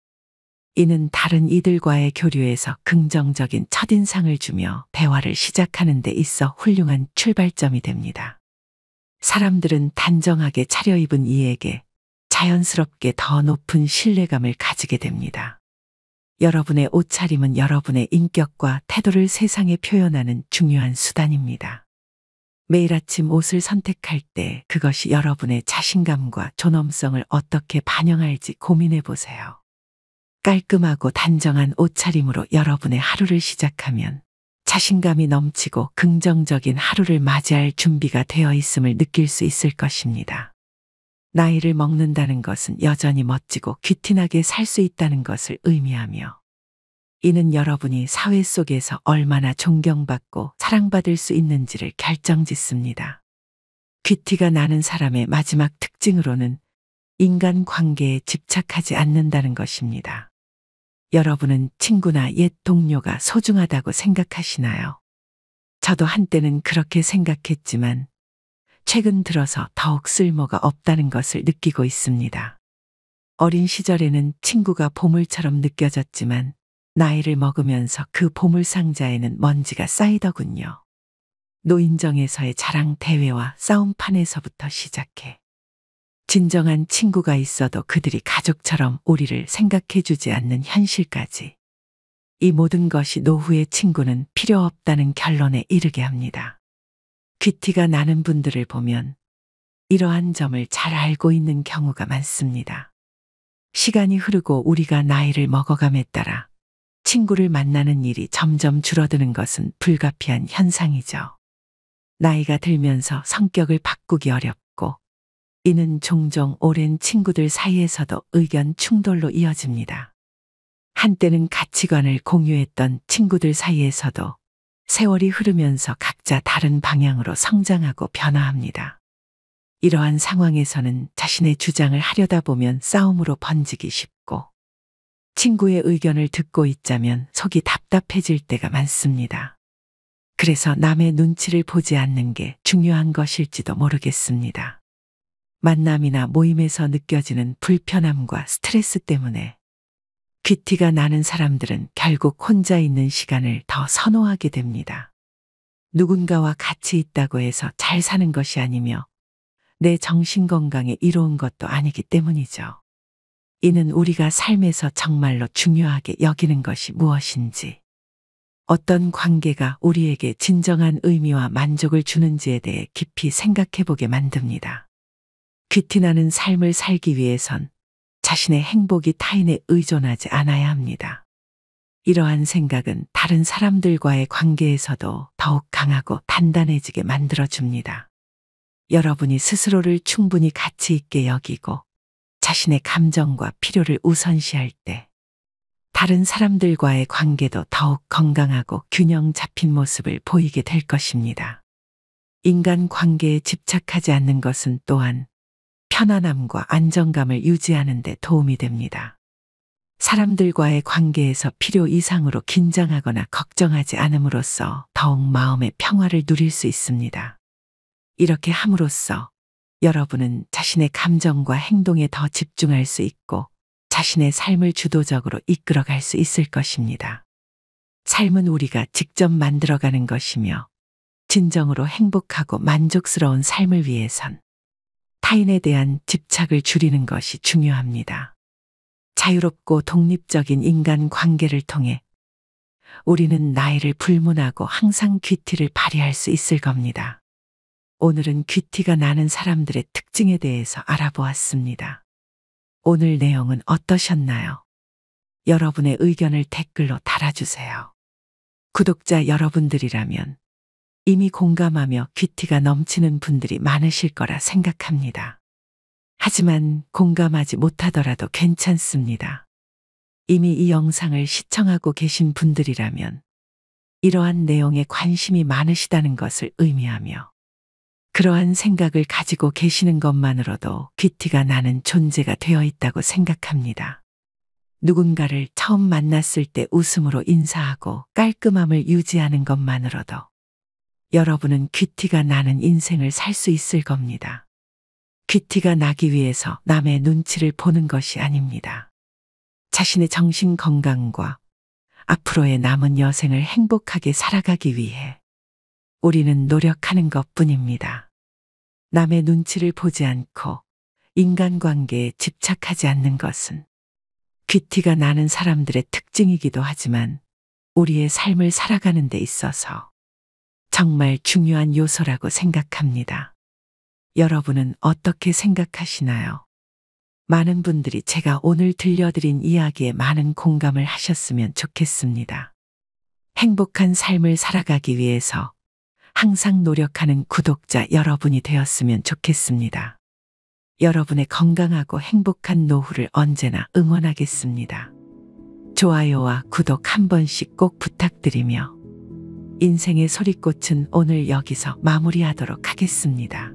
Speaker 1: 이는 다른 이들과의 교류에서 긍정적인 첫인상을 주며 대화를 시작하는 데 있어 훌륭한 출발점이 됩니다. 사람들은 단정하게 차려입은 이에게 자연스럽게 더 높은 신뢰감을 가지게 됩니다. 여러분의 옷차림은 여러분의 인격과 태도를 세상에 표현하는 중요한 수단입니다. 매일 아침 옷을 선택할 때 그것이 여러분의 자신감과 존엄성을 어떻게 반영할지 고민해 보세요. 깔끔하고 단정한 옷차림으로 여러분의 하루를 시작하면 자신감이 넘치고 긍정적인 하루를 맞이할 준비가 되어 있음을 느낄 수 있을 것입니다. 나이를 먹는다는 것은 여전히 멋지고 귀티나게 살 수 있다는 것을 의미하며 이는 여러분이 사회 속에서 얼마나 존경받고 사랑받을 수 있는지를 결정짓습니다. 귀티가 나는 사람의 마지막 특징으로는 인간 관계에 집착하지 않는다는 것입니다. 여러분은 친구나 옛 동료가 소중하다고 생각하시나요? 저도 한때는 그렇게 생각했지만 최근 들어서 더욱 쓸모가 없다는 것을 느끼고 있습니다. 어린 시절에는 친구가 보물처럼 느껴졌지만 나이를 먹으면서 그 보물 상자에는 먼지가 쌓이더군요. 노인정에서의 자랑 대회와 싸움판에서부터 시작해 진정한 친구가 있어도 그들이 가족처럼 우리를 생각해주지 않는 현실까지. 이 모든 것이 노후의 친구는 필요 없다는 결론에 이르게 합니다. 귀티가 나는 분들을 보면 이러한 점을 잘 알고 있는 경우가 많습니다. 시간이 흐르고 우리가 나이를 먹어감에 따라 친구를 만나는 일이 점점 줄어드는 것은 불가피한 현상이죠. 나이가 들면서 성격을 바꾸기 어렵고 이는 종종 오랜 친구들 사이에서도 의견 충돌로 이어집니다. 한때는 가치관을 공유했던 친구들 사이에서도 세월이 흐르면서 각자 다른 방향으로 성장하고 변화합니다. 이러한 상황에서는 자신의 주장을 하려다 보면 싸움으로 번지기 쉽고 친구의 의견을 듣고 있자면 속이 답답해질 때가 많습니다. 그래서 남의 눈치를 보지 않는 게 중요한 것일지도 모르겠습니다. 만남이나 모임에서 느껴지는 불편함과 스트레스 때문에 귀티가 나는 사람들은 결국 혼자 있는 시간을 더 선호하게 됩니다. 누군가와 같이 있다고 해서 잘 사는 것이 아니며 내 정신 건강에 이로운 것도 아니기 때문이죠. 이는 우리가 삶에서 정말로 중요하게 여기는 것이 무엇인지, 어떤 관계가 우리에게 진정한 의미와 만족을 주는지에 대해 깊이 생각해 보게 만듭니다. 귀티나는 삶을 살기 위해선 자신의 행복이 타인에 의존하지 않아야 합니다. 이러한 생각은 다른 사람들과의 관계에서도 더욱 강하고 단단해지게 만들어줍니다. 여러분이 스스로를 충분히 가치 있게 여기고 자신의 감정과 필요를 우선시할 때 다른 사람들과의 관계도 더욱 건강하고 균형 잡힌 모습을 보이게 될 것입니다. 인간 관계에 집착하지 않는 것은 또한 편안함과 안정감을 유지하는 데 도움이 됩니다. 사람들과의 관계에서 필요 이상으로 긴장하거나 걱정하지 않음으로써 더욱 마음의 평화를 누릴 수 있습니다. 이렇게 함으로써 여러분은 자신의 감정과 행동에 더 집중할 수 있고 자신의 삶을 주도적으로 이끌어갈 수 있을 것입니다. 삶은 우리가 직접 만들어가는 것이며 진정으로 행복하고 만족스러운 삶을 위해선 타인에 대한 집착을 줄이는 것이 중요합니다. 자유롭고 독립적인 인간 관계를 통해 우리는 나이를 불문하고 항상 귀티를 발휘할 수 있을 겁니다. 오늘은 귀티가 나는 사람들의 특징에 대해서 알아보았습니다. 오늘 내용은 어떠셨나요? 여러분의 의견을 댓글로 달아주세요. 구독자 여러분들이라면 이미 공감하며 귀티가 넘치는 분들이 많으실 거라 생각합니다. 하지만 공감하지 못하더라도 괜찮습니다. 이미 이 영상을 시청하고 계신 분들이라면 이러한 내용에 관심이 많으시다는 것을 의미하며 그러한 생각을 가지고 계시는 것만으로도 귀티가 나는 존재가 되어 있다고 생각합니다. 누군가를 처음 만났을 때 웃음으로 인사하고 깔끔함을 유지하는 것만으로도 여러분은 귀티가 나는 인생을 살 수 있을 겁니다. 귀티가 나기 위해서 남의 눈치를 보는 것이 아닙니다. 자신의 정신 건강과 앞으로의 남은 여생을 행복하게 살아가기 위해 우리는 노력하는 것뿐입니다. 남의 눈치를 보지 않고 인간관계에 집착하지 않는 것은 귀티가 나는 사람들의 특징이기도 하지만 우리의 삶을 살아가는 데 있어서 정말 중요한 요소라고 생각합니다. 여러분은 어떻게 생각하시나요? 많은 분들이 제가 오늘 들려드린 이야기에 많은 공감을 하셨으면 좋겠습니다. 행복한 삶을 살아가기 위해서 항상 노력하는 구독자 여러분이 되었으면 좋겠습니다. 여러분의 건강하고 행복한 노후를 언제나 응원하겠습니다. 좋아요와 구독 한 번씩 꼭 부탁드리며 인생의 소리꽃은 오늘 여기서 마무리하도록 하겠습니다.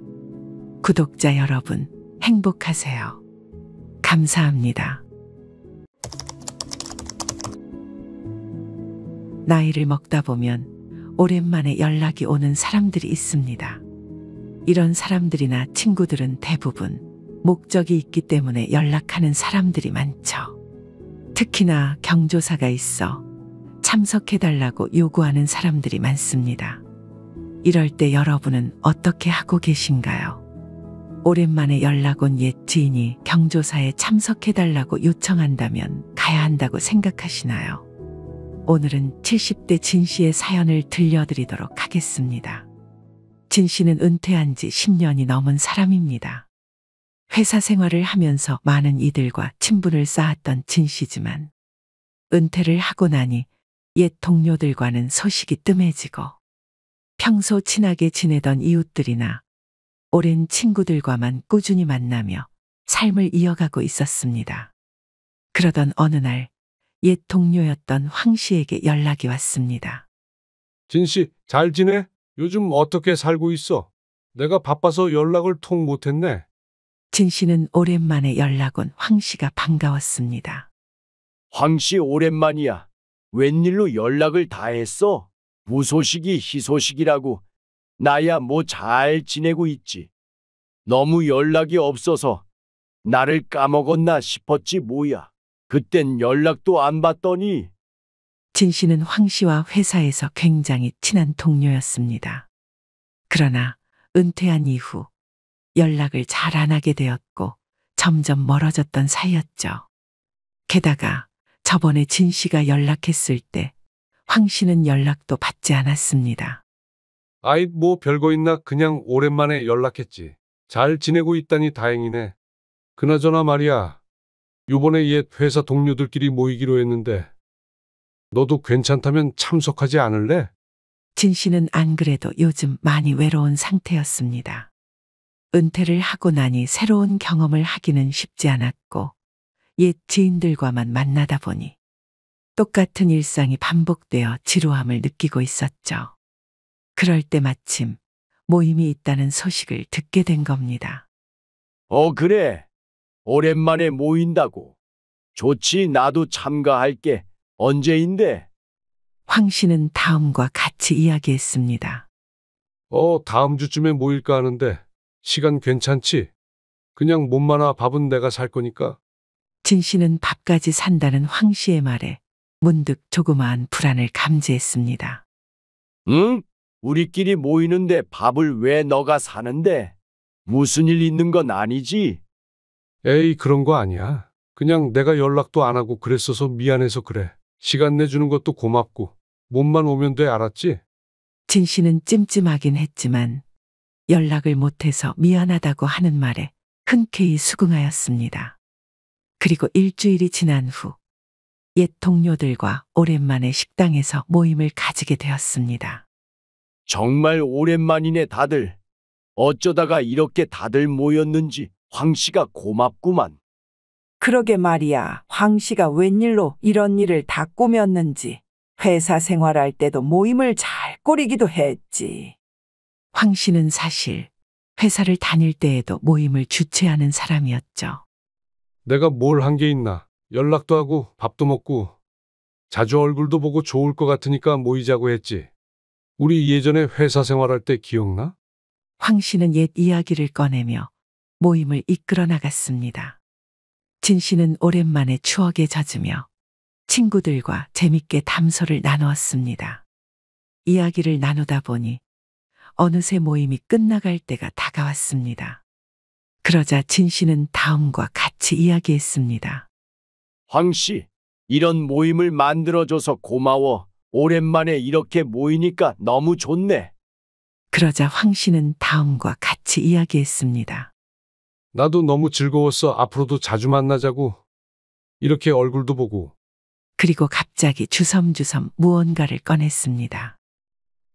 Speaker 1: 구독자 여러분, 행복하세요. 감사합니다. 나이를 먹다 보면 오랜만에 연락이 오는 사람들이 있습니다. 이런 사람들이나 친구들은 대부분 목적이 있기 때문에 연락하는 사람들이 많죠. 특히나 경조사가 있어 참석해달라고 요구하는 사람들이 많습니다. 이럴 때 여러분은 어떻게 하고 계신가요? 오랜만에 연락 온 옛 지인이 경조사에 참석해달라고 요청한다면 가야 한다고 생각하시나요? 오늘은 70대 진 씨의 사연을 들려드리도록 하겠습니다. 진 씨는 은퇴한 지 10년이 넘은 사람입니다. 회사 생활을 하면서 많은 이들과 친분을 쌓았던 진 씨지만 은퇴를 하고 나니 옛 동료들과는 소식이 뜸해지고 평소 친하게 지내던 이웃들이나 오랜 친구들과만 꾸준히 만나며 삶을 이어가고 있었습니다. 그러던 어느 날 옛 동료였던 황 씨에게 연락이 왔습니다.
Speaker 3: 진 씨, 잘 지내? 요즘 어떻게 살고 있어? 내가 바빠서 연락을 통 못했네.
Speaker 1: 진 씨는 오랜만에 연락 온 황 씨가 반가웠습니다.
Speaker 4: 황 씨 오랜만이야. 웬일로 연락을 다 했어? 무소식이 희소식이라고. 나야 뭐 잘 지내고 있지. 너무 연락이 없어서 나를 까먹었나 싶었지 뭐야. 그땐 연락도 안 받더니.
Speaker 1: 진 씨는 황 씨와 회사에서 굉장히 친한 동료였습니다. 그러나 은퇴한 이후 연락을 잘 안 하게 되었고 점점 멀어졌던 사이였죠. 게다가 저번에 진 씨가 연락했을 때 황 씨는 연락도 받지 않았습니다.
Speaker 3: 아이, 뭐 별거 있나? 그냥 오랜만에 연락했지. 잘 지내고 있다니 다행이네. 그나저나 말이야. 요번에 옛 회사 동료들끼리 모이기로 했는데 너도 괜찮다면 참석하지 않을래?
Speaker 1: 진 씨는 안 그래도 요즘 많이 외로운 상태였습니다. 은퇴를 하고 나니 새로운 경험을 하기는 쉽지 않았고 옛 지인들과만 만나다 보니 똑같은 일상이 반복되어 지루함을 느끼고 있었죠. 그럴 때 마침 모임이 있다는 소식을 듣게 된 겁니다.
Speaker 4: 그래. 오랜만에 모인다고. 좋지, 나도 참가할게. 언제인데?
Speaker 1: 황 씨는 다음과 같이 이야기했습니다.
Speaker 3: 다음 주쯤에 모일까 하는데 시간 괜찮지? 그냥 몸만 와. 밥은 내가 살 거니까.
Speaker 1: 진 씨는 밥까지 산다는 황 씨의 말에 문득 조그마한 불안을 감지했습니다.
Speaker 4: 응? 우리끼리 모이는데 밥을 왜 너가 사는데? 무슨 일 있는 건 아니지?
Speaker 3: 에이, 그런 거 아니야. 그냥 내가 연락도 안 하고 그랬어서 미안해서 그래. 시간 내주는 것도 고맙고 몸만 오면 돼, 알았지?
Speaker 1: 진 씨는 찜찜하긴 했지만 연락을 못해서 미안하다고 하는 말에 흔쾌히 수긍하였습니다. 그리고 일주일이 지난 후 옛 동료들과 오랜만에 식당에서 모임을 가지게 되었습니다.
Speaker 4: 정말 오랜만이네 다들. 어쩌다가 이렇게 다들 모였는지 황 씨가 고맙구만.
Speaker 5: 그러게 말이야. 황 씨가 웬일로 이런 일을 다 꾸몄는지. 회사 생활할 때도 모임을 잘 꾸리기도 했지.
Speaker 1: 황 씨는 사실 회사를 다닐 때에도 모임을 주최하는 사람이었죠.
Speaker 3: 내가 뭘 한 게 있나? 연락도 하고 밥도 먹고 자주 얼굴도 보고 좋을 것 같으니까 모이자고 했지. 우리 예전에 회사 생활할 때 기억나?
Speaker 1: 황 씨는 옛 이야기를 꺼내며 모임을 이끌어 나갔습니다. 진 씨는 오랜만에 추억에 젖으며 친구들과 재밌게 담소를 나누었습니다. 이야기를 나누다 보니 어느새 모임이 끝나갈 때가 다가왔습니다. 그러자 진 씨는 다음과 같이 이야기했습니다.
Speaker 4: 황 씨, 이런 모임을 만들어줘서 고마워. 오랜만에 이렇게 모이니까 너무 좋네.
Speaker 1: 그러자 황 씨는 다음과 같이 이야기했습니다.
Speaker 3: 나도 너무 즐거웠어. 앞으로도 자주 만나자고. 이렇게 얼굴도 보고.
Speaker 1: 그리고 갑자기 주섬주섬 무언가를 꺼냈습니다.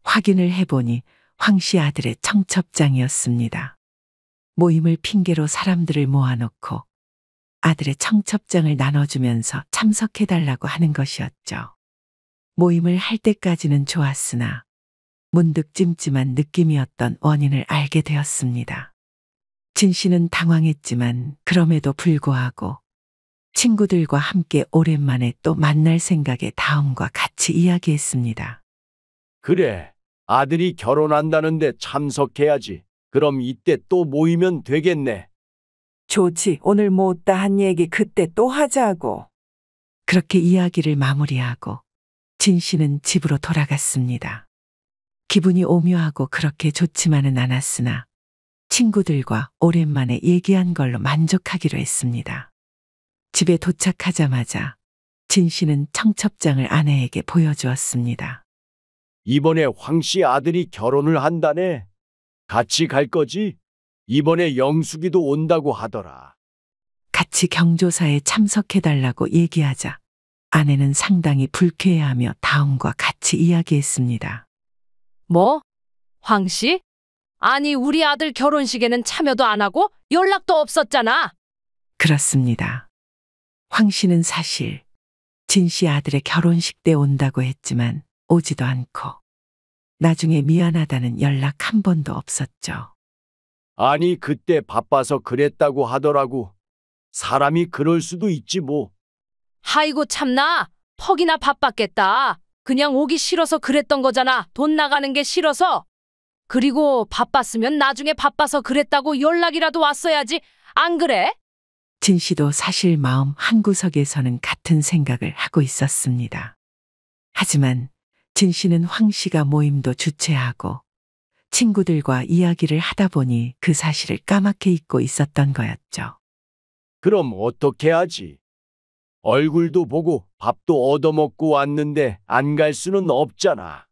Speaker 1: 확인을 해보니 황 씨 아들의 청첩장이었습니다. 모임을 핑계로 사람들을 모아놓고 아들의 청첩장을 나눠주면서 참석해달라고 하는 것이었죠. 모임을 할 때까지는 좋았으나 문득 찜찜한 느낌이었던 원인을 알게 되었습니다. 진 씨는 당황했지만 그럼에도 불구하고 친구들과 함께 오랜만에 또 만날 생각에 다음과 같이 이야기했습니다.
Speaker 4: 그래, 아들이 결혼한다는데 참석해야지. 그럼 이때 또 모이면 되겠네.
Speaker 5: 좋지. 오늘 못다 한 얘기 그때 또 하자고.
Speaker 1: 그렇게 이야기를 마무리하고 진 씨는 집으로 돌아갔습니다. 기분이 오묘하고 그렇게 좋지만은 않았으나 친구들과 오랜만에 얘기한 걸로 만족하기로 했습니다. 집에 도착하자마자 진 씨는 청첩장을 아내에게 보여주었습니다.
Speaker 4: 이번에 황 씨 아들이 결혼을 한다네. 같이 갈 거지? 이번에 영숙이도 온다고 하더라.
Speaker 1: 같이 경조사에 참석해달라고 얘기하자 아내는 상당히 불쾌해하며 다음과 같이 이야기했습니다.
Speaker 6: 뭐? 황 씨? 아니, 우리 아들 결혼식에는 참여도 안 하고 연락도 없었잖아.
Speaker 1: 그렇습니다. 황 씨는 사실 진 씨 아들의 결혼식 때 온다고 했지만 오지도 않고 나중에 미안하다는 연락 한 번도 없었죠.
Speaker 4: 아니, 그때 바빠서 그랬다고 하더라고. 사람이 그럴 수도 있지 뭐.
Speaker 6: 아이고 참나. 퍽이나 바빴겠다. 그냥 오기 싫어서 그랬던 거잖아. 돈 나가는 게 싫어서. 그리고 바빴으면 나중에 바빠서 그랬다고 연락이라도 왔어야지. 안 그래?
Speaker 1: 진 씨도 사실 마음 한구석에서는 같은 생각을 하고 있었습니다. 하지만 진 씨는 황 씨가 모임도 주최하고 친구들과 이야기를 하다 보니 그 사실을 까맣게 잊고 있었던 거였죠.
Speaker 4: 그럼 어떻게 하지? 얼굴도 보고 밥도 얻어먹고 왔는데 안 갈 수는 없잖아.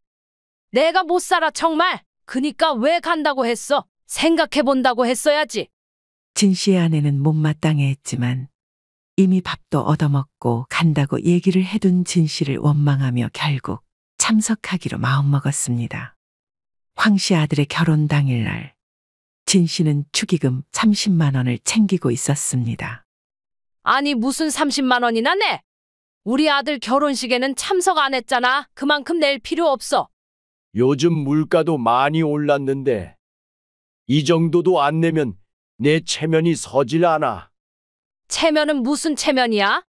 Speaker 6: 내가 못 살아 정말. 그니까 왜 간다고 했어? 생각해 본다고 했어야지.
Speaker 1: 진 씨의 아내는 못마땅해 했지만 이미 밥도 얻어먹고 간다고 얘기를 해둔 진 씨를 원망하며 결국 참석하기로 마음먹었습니다. 황 씨 아들의 결혼 당일날 진 씨는 축의금 30만 원을 챙기고 있었습니다.
Speaker 6: 아니 무슨 30만 원이나 내? 우리 아들 결혼식에는 참석 안 했잖아. 그만큼 낼 필요 없어.
Speaker 4: 요즘 물가도 많이 올랐는데 이 정도도 안 내면 내 체면이 서질 않아.
Speaker 6: 체면은 무슨 체면이야?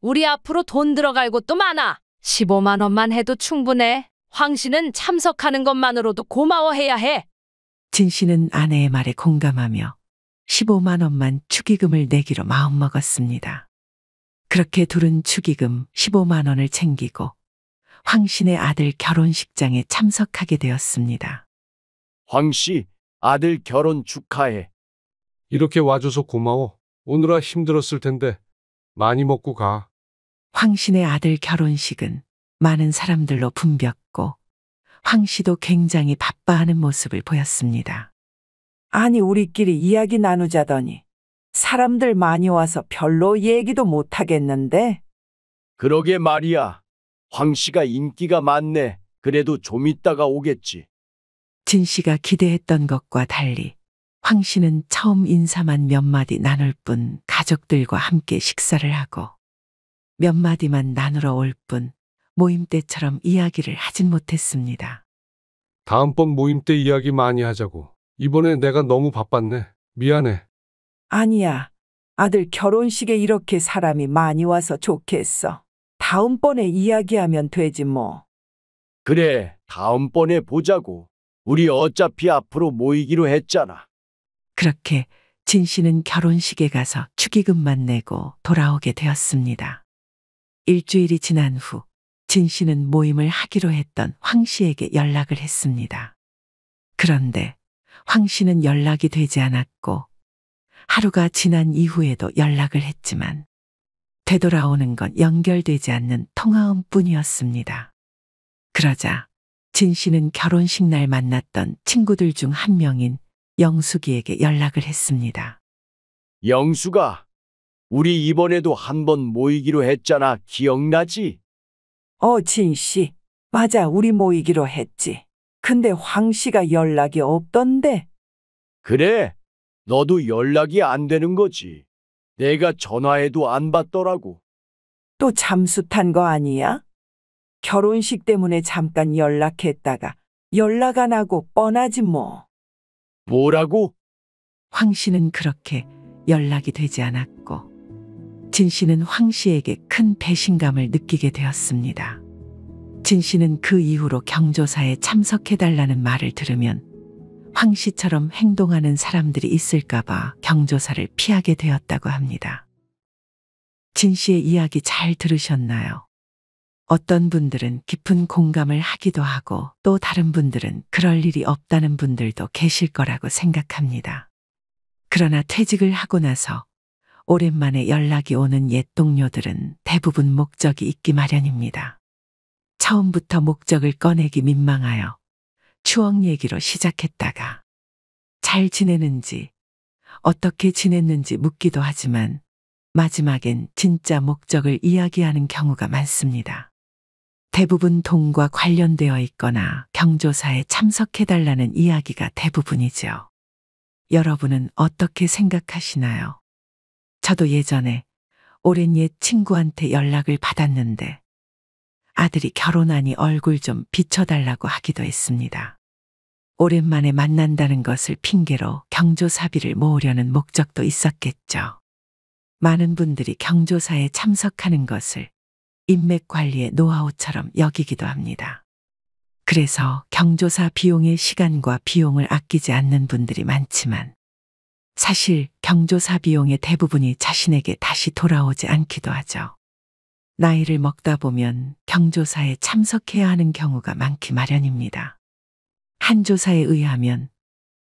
Speaker 6: 우리 앞으로 돈 들어갈 곳도 많아. 15만 원만 해도 충분해. 황 씨는 참석하는 것만으로도 고마워해야 해.
Speaker 1: 진 씨는 아내의 말에 공감하며 15만 원만 축의금을 내기로 마음먹었습니다. 그렇게 둘은 축의금 15만 원을 챙기고 황 씨네 아들 결혼식장에 참석하게 되었습니다.
Speaker 4: 황 씨, 아들 결혼 축하해.
Speaker 3: 이렇게 와줘서 고마워. 오느라 힘들었을 텐데 많이 먹고 가.
Speaker 1: 황 씨네 아들 결혼식은 많은 사람들로 붐볐고 황 씨도 굉장히 바빠하는 모습을 보였습니다.
Speaker 5: 아니, 우리끼리 이야기 나누자더니 사람들 많이 와서 별로 얘기도 못 하겠는데?
Speaker 4: 그러게 말이야. 황 씨가 인기가 많네. 그래도 좀 있다가 오겠지.
Speaker 1: 진 씨가 기대했던 것과 달리 황 씨는 처음 인사만 몇 마디 나눌 뿐 가족들과 함께 식사를 하고 몇 마디만 나누러 올 뿐 모임 때처럼 이야기를 하진 못했습니다.
Speaker 3: 다음번 모임 때 이야기 많이 하자고. 이번에 내가 너무 바빴네. 미안해.
Speaker 5: 아니야. 아들 결혼식에 이렇게 사람이 많이 와서 좋겠어. 다음번에 이야기하면 되지 뭐.
Speaker 4: 그래, 다음번에 보자고. 우리 어차피 앞으로 모이기로 했잖아.
Speaker 1: 그렇게 진 씨는 결혼식에 가서 축의금만 내고 돌아오게 되었습니다. 일주일이 지난 후 진 씨는 모임을 하기로 했던 황 씨에게 연락을 했습니다. 그런데 황 씨는 연락이 되지 않았고 하루가 지난 이후에도 연락을 했지만 되돌아오는 건 연결되지 않는 통화음뿐이었습니다. 그러자 진 씨는 결혼식 날 만났던 친구들 중 한 명인 영숙이에게 연락을 했습니다.
Speaker 4: 영수가, 우리 이번에도 한번 모이기로 했잖아. 기억나지?
Speaker 5: 진 씨. 맞아, 우리 모이기로 했지. 근데 황 씨가 연락이 없던데.
Speaker 4: 그래, 너도 연락이 안 되는 거지. 내가 전화해도 안 받더라고.
Speaker 5: 또 잠수 탄 거 아니야? 결혼식 때문에 잠깐 연락했다가 연락 안 하고 뻔하지 뭐.
Speaker 4: 뭐라고?
Speaker 1: 황 씨는 그렇게 연락이 되지 않았고 진 씨는 황 씨에게 큰 배신감을 느끼게 되었습니다. 진 씨는 그 이후로 경조사에 참석해달라는 말을 들으면 황 씨처럼 행동하는 사람들이 있을까봐 경조사를 피하게 되었다고 합니다. 진 씨의 이야기 잘 들으셨나요? 어떤 분들은 깊은 공감을 하기도 하고 또 다른 분들은 그럴 일이 없다는 분들도 계실 거라고 생각합니다. 그러나 퇴직을 하고 나서 오랜만에 연락이 오는 옛 동료들은 대부분 목적이 있기 마련입니다. 처음부터 목적을 꺼내기 민망하여 추억 얘기로 시작했다가 잘 지내는지 어떻게 지냈는지 묻기도 하지만 마지막엔 진짜 목적을 이야기하는 경우가 많습니다. 대부분 돈과 관련되어 있거나 경조사에 참석해달라는 이야기가 대부분이죠. 여러분은 어떻게 생각하시나요? 저도 예전에 오랜 옛 친구한테 연락을 받았는데 아들이 결혼하니 얼굴 좀 비춰달라고 하기도 했습니다. 오랜만에 만난다는 것을 핑계로 경조사비를 모으려는 목적도 있었겠죠. 많은 분들이 경조사에 참석하는 것을 인맥 관리의 노하우처럼 여기기도 합니다. 그래서 경조사 비용의 시간과 비용을 아끼지 않는 분들이 많지만 사실 경조사 비용의 대부분이 자신에게 다시 돌아오지 않기도 하죠. 나이를 먹다 보면 경조사에 참석해야 하는 경우가 많기 마련입니다. 한 조사에 의하면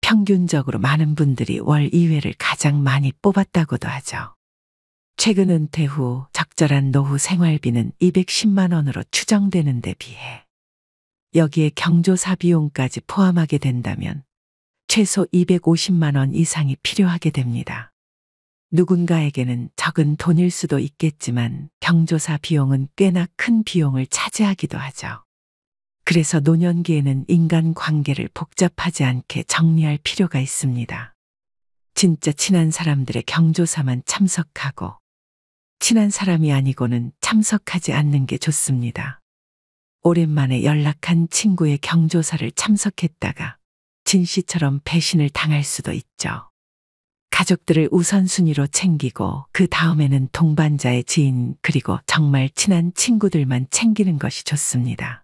Speaker 1: 평균적으로 많은 분들이 월 2회를 가장 많이 뽑았다고도 하죠. 최근 은퇴 후 적절한 노후 생활비는 210만 원으로 추정되는 데 비해 여기에 경조사 비용까지 포함하게 된다면 최소 250만 원 이상이 필요하게 됩니다. 누군가에게는 적은 돈일 수도 있겠지만 경조사 비용은 꽤나 큰 비용을 차지하기도 하죠. 그래서 노년기에는 인간관계를 복잡하지 않게 정리할 필요가 있습니다. 진짜 친한 사람들의 경조사만 참석하고 친한 사람이 아니고는 참석하지 않는 게 좋습니다. 오랜만에 연락한 친구의 경조사를 참석했다가 진 씨처럼 배신을 당할 수도 있죠. 가족들을 우선순위로 챙기고 그 다음에는 동반자의 지인 그리고 정말 친한 친구들만 챙기는 것이 좋습니다.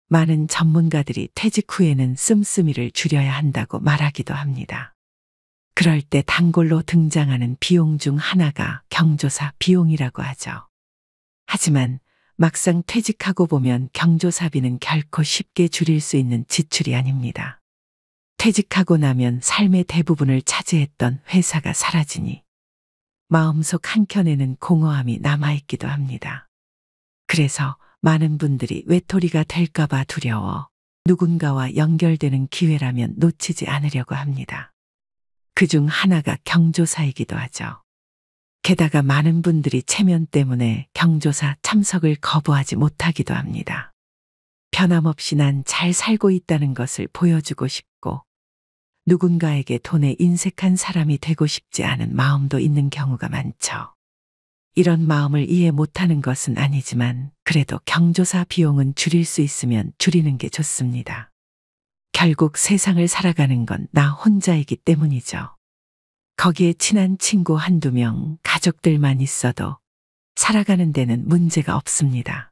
Speaker 1: 많은 전문가들이 퇴직 후에는 씀씀이를 줄여야 한다고 말하기도 합니다. 그럴 때 단골로 등장하는 비용 중 하나가 경조사 비용이라고 하죠. 하지만 막상 퇴직하고 보면 경조사비는 결코 쉽게 줄일 수 있는 지출이 아닙니다. 퇴직하고 나면 삶의 대부분을 차지했던 회사가 사라지니 마음속 한켠에는 공허함이 남아있기도 합니다. 그래서 많은 분들이 외톨이가 될까봐 두려워 누군가와 연결되는 기회라면 놓치지 않으려고 합니다. 그중 하나가 경조사이기도 하죠. 게다가 많은 분들이 체면 때문에 경조사 참석을 거부하지 못하기도 합니다. 변함없이 난 잘 살고 있다는 것을 보여주고 싶고 누군가에게 돈에 인색한 사람이 되고 싶지 않은 마음도 있는 경우가 많죠. 이런 마음을 이해 못하는 것은 아니지만 그래도 경조사 비용은 줄일 수 있으면 줄이는 게 좋습니다. 결국 세상을 살아가는 건 나 혼자이기 때문이죠. 거기에 친한 친구 한두 명, 가족들만 있어도 살아가는 데는 문제가 없습니다.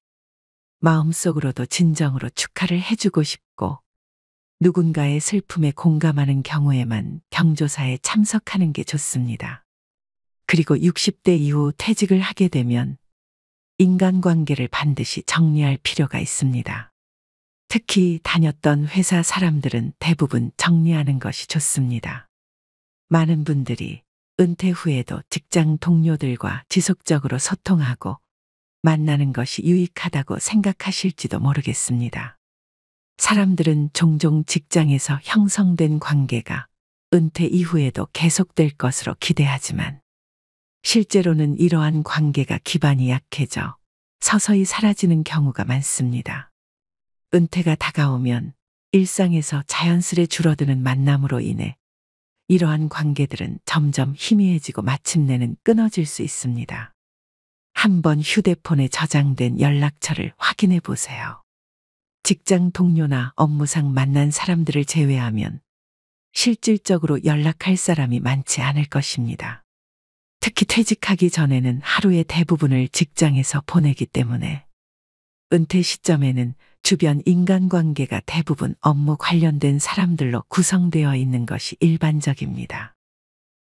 Speaker 1: 마음속으로도 진정으로 축하를 해주고 싶고 누군가의 슬픔에 공감하는 경우에만 경조사에 참석하는 게 좋습니다. 그리고 60대 이후 퇴직을 하게 되면 인간관계를 반드시 정리할 필요가 있습니다. 특히 다녔던 회사 사람들은 대부분 정리하는 것이 좋습니다. 많은 분들이 은퇴 후에도 직장 동료들과 지속적으로 소통하고 만나는 것이 유익하다고 생각하실지도 모르겠습니다. 사람들은 종종 직장에서 형성된 관계가 은퇴 이후에도 계속될 것으로 기대하지만 실제로는 이러한 관계가 기반이 약해져 서서히 사라지는 경우가 많습니다. 은퇴가 다가오면 일상에서 자연스레 줄어드는 만남으로 인해 이러한 관계들은 점점 희미해지고 마침내는 끊어질 수 있습니다. 한번 휴대폰에 저장된 연락처를 확인해 보세요. 직장 동료나 업무상 만난 사람들을 제외하면 실질적으로 연락할 사람이 많지 않을 것입니다. 특히 퇴직하기 전에는 하루의 대부분을 직장에서 보내기 때문에 은퇴 시점에는 주변 인간관계가 대부분 업무 관련된 사람들로 구성되어 있는 것이 일반적입니다.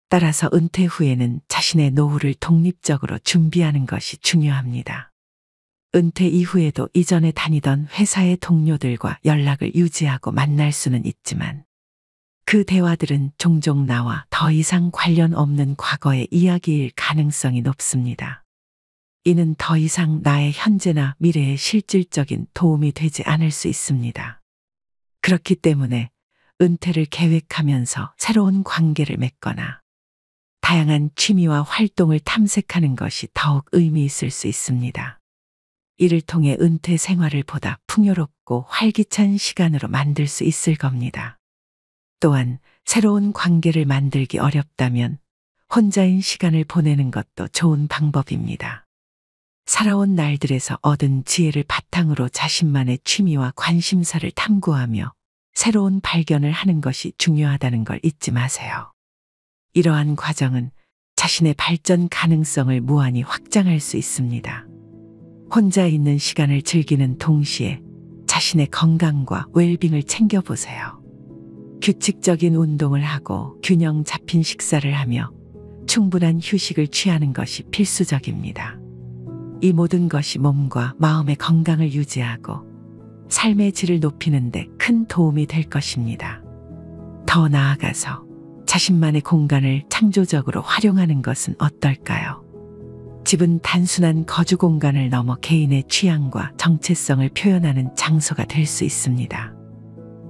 Speaker 1: 따라서 은퇴 후에는 자신의 노후를 독립적으로 준비하는 것이 중요합니다. 은퇴 이후에도 이전에 다니던 회사의 동료들과 연락을 유지하고 만날 수는 있지만 그 대화들은 종종 나와 더 이상 관련 없는 과거의 이야기일 가능성이 높습니다. 이는 더 이상 나의 현재나 미래에 실질적인 도움이 되지 않을 수 있습니다. 그렇기 때문에 은퇴를 계획하면서 새로운 관계를 맺거나 다양한 취미와 활동을 탐색하는 것이 더욱 의미 있을 수 있습니다. 이를 통해 은퇴 생활을 보다 풍요롭고 활기찬 시간으로 만들 수 있을 겁니다. 또한 새로운 관계를 만들기 어렵다면 혼자인 시간을 보내는 것도 좋은 방법입니다. 살아온 날들에서 얻은 지혜를 바탕으로 자신만의 취미와 관심사를 탐구하며 새로운 발견을 하는 것이 중요하다는 걸 잊지 마세요. 이러한 과정은 자신의 발전 가능성을 무한히 확장할 수 있습니다. 혼자 있는 시간을 즐기는 동시에 자신의 건강과 웰빙을 챙겨보세요. 규칙적인 운동을 하고 균형 잡힌 식사를 하며 충분한 휴식을 취하는 것이 필수적입니다. 이 모든 것이 몸과 마음의 건강을 유지하고 삶의 질을 높이는 데 큰 도움이 될 것입니다. 더 나아가서 자신만의 공간을 창조적으로 활용하는 것은 어떨까요? 집은 단순한 거주 공간을 넘어 개인의 취향과 정체성을 표현하는 장소가 될 수 있습니다.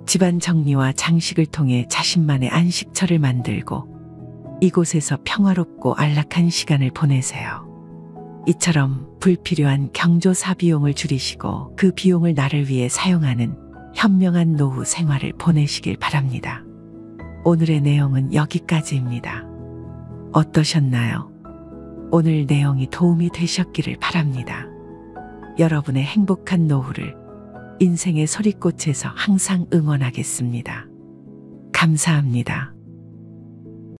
Speaker 1: 집안 정리와 장식을 통해 자신만의 안식처를 만들고 이곳에서 평화롭고 안락한 시간을 보내세요. 이처럼 불필요한 경조사 비용을 줄이시고 그 비용을 나를 위해 사용하는 현명한 노후 생활을 보내시길 바랍니다. 오늘의 내용은 여기까지입니다. 어떠셨나요? 오늘 내용이 도움이 되셨기를 바랍니다. 여러분의 행복한 노후를 인생의 소리꽃에서 항상 응원하겠습니다. 감사합니다.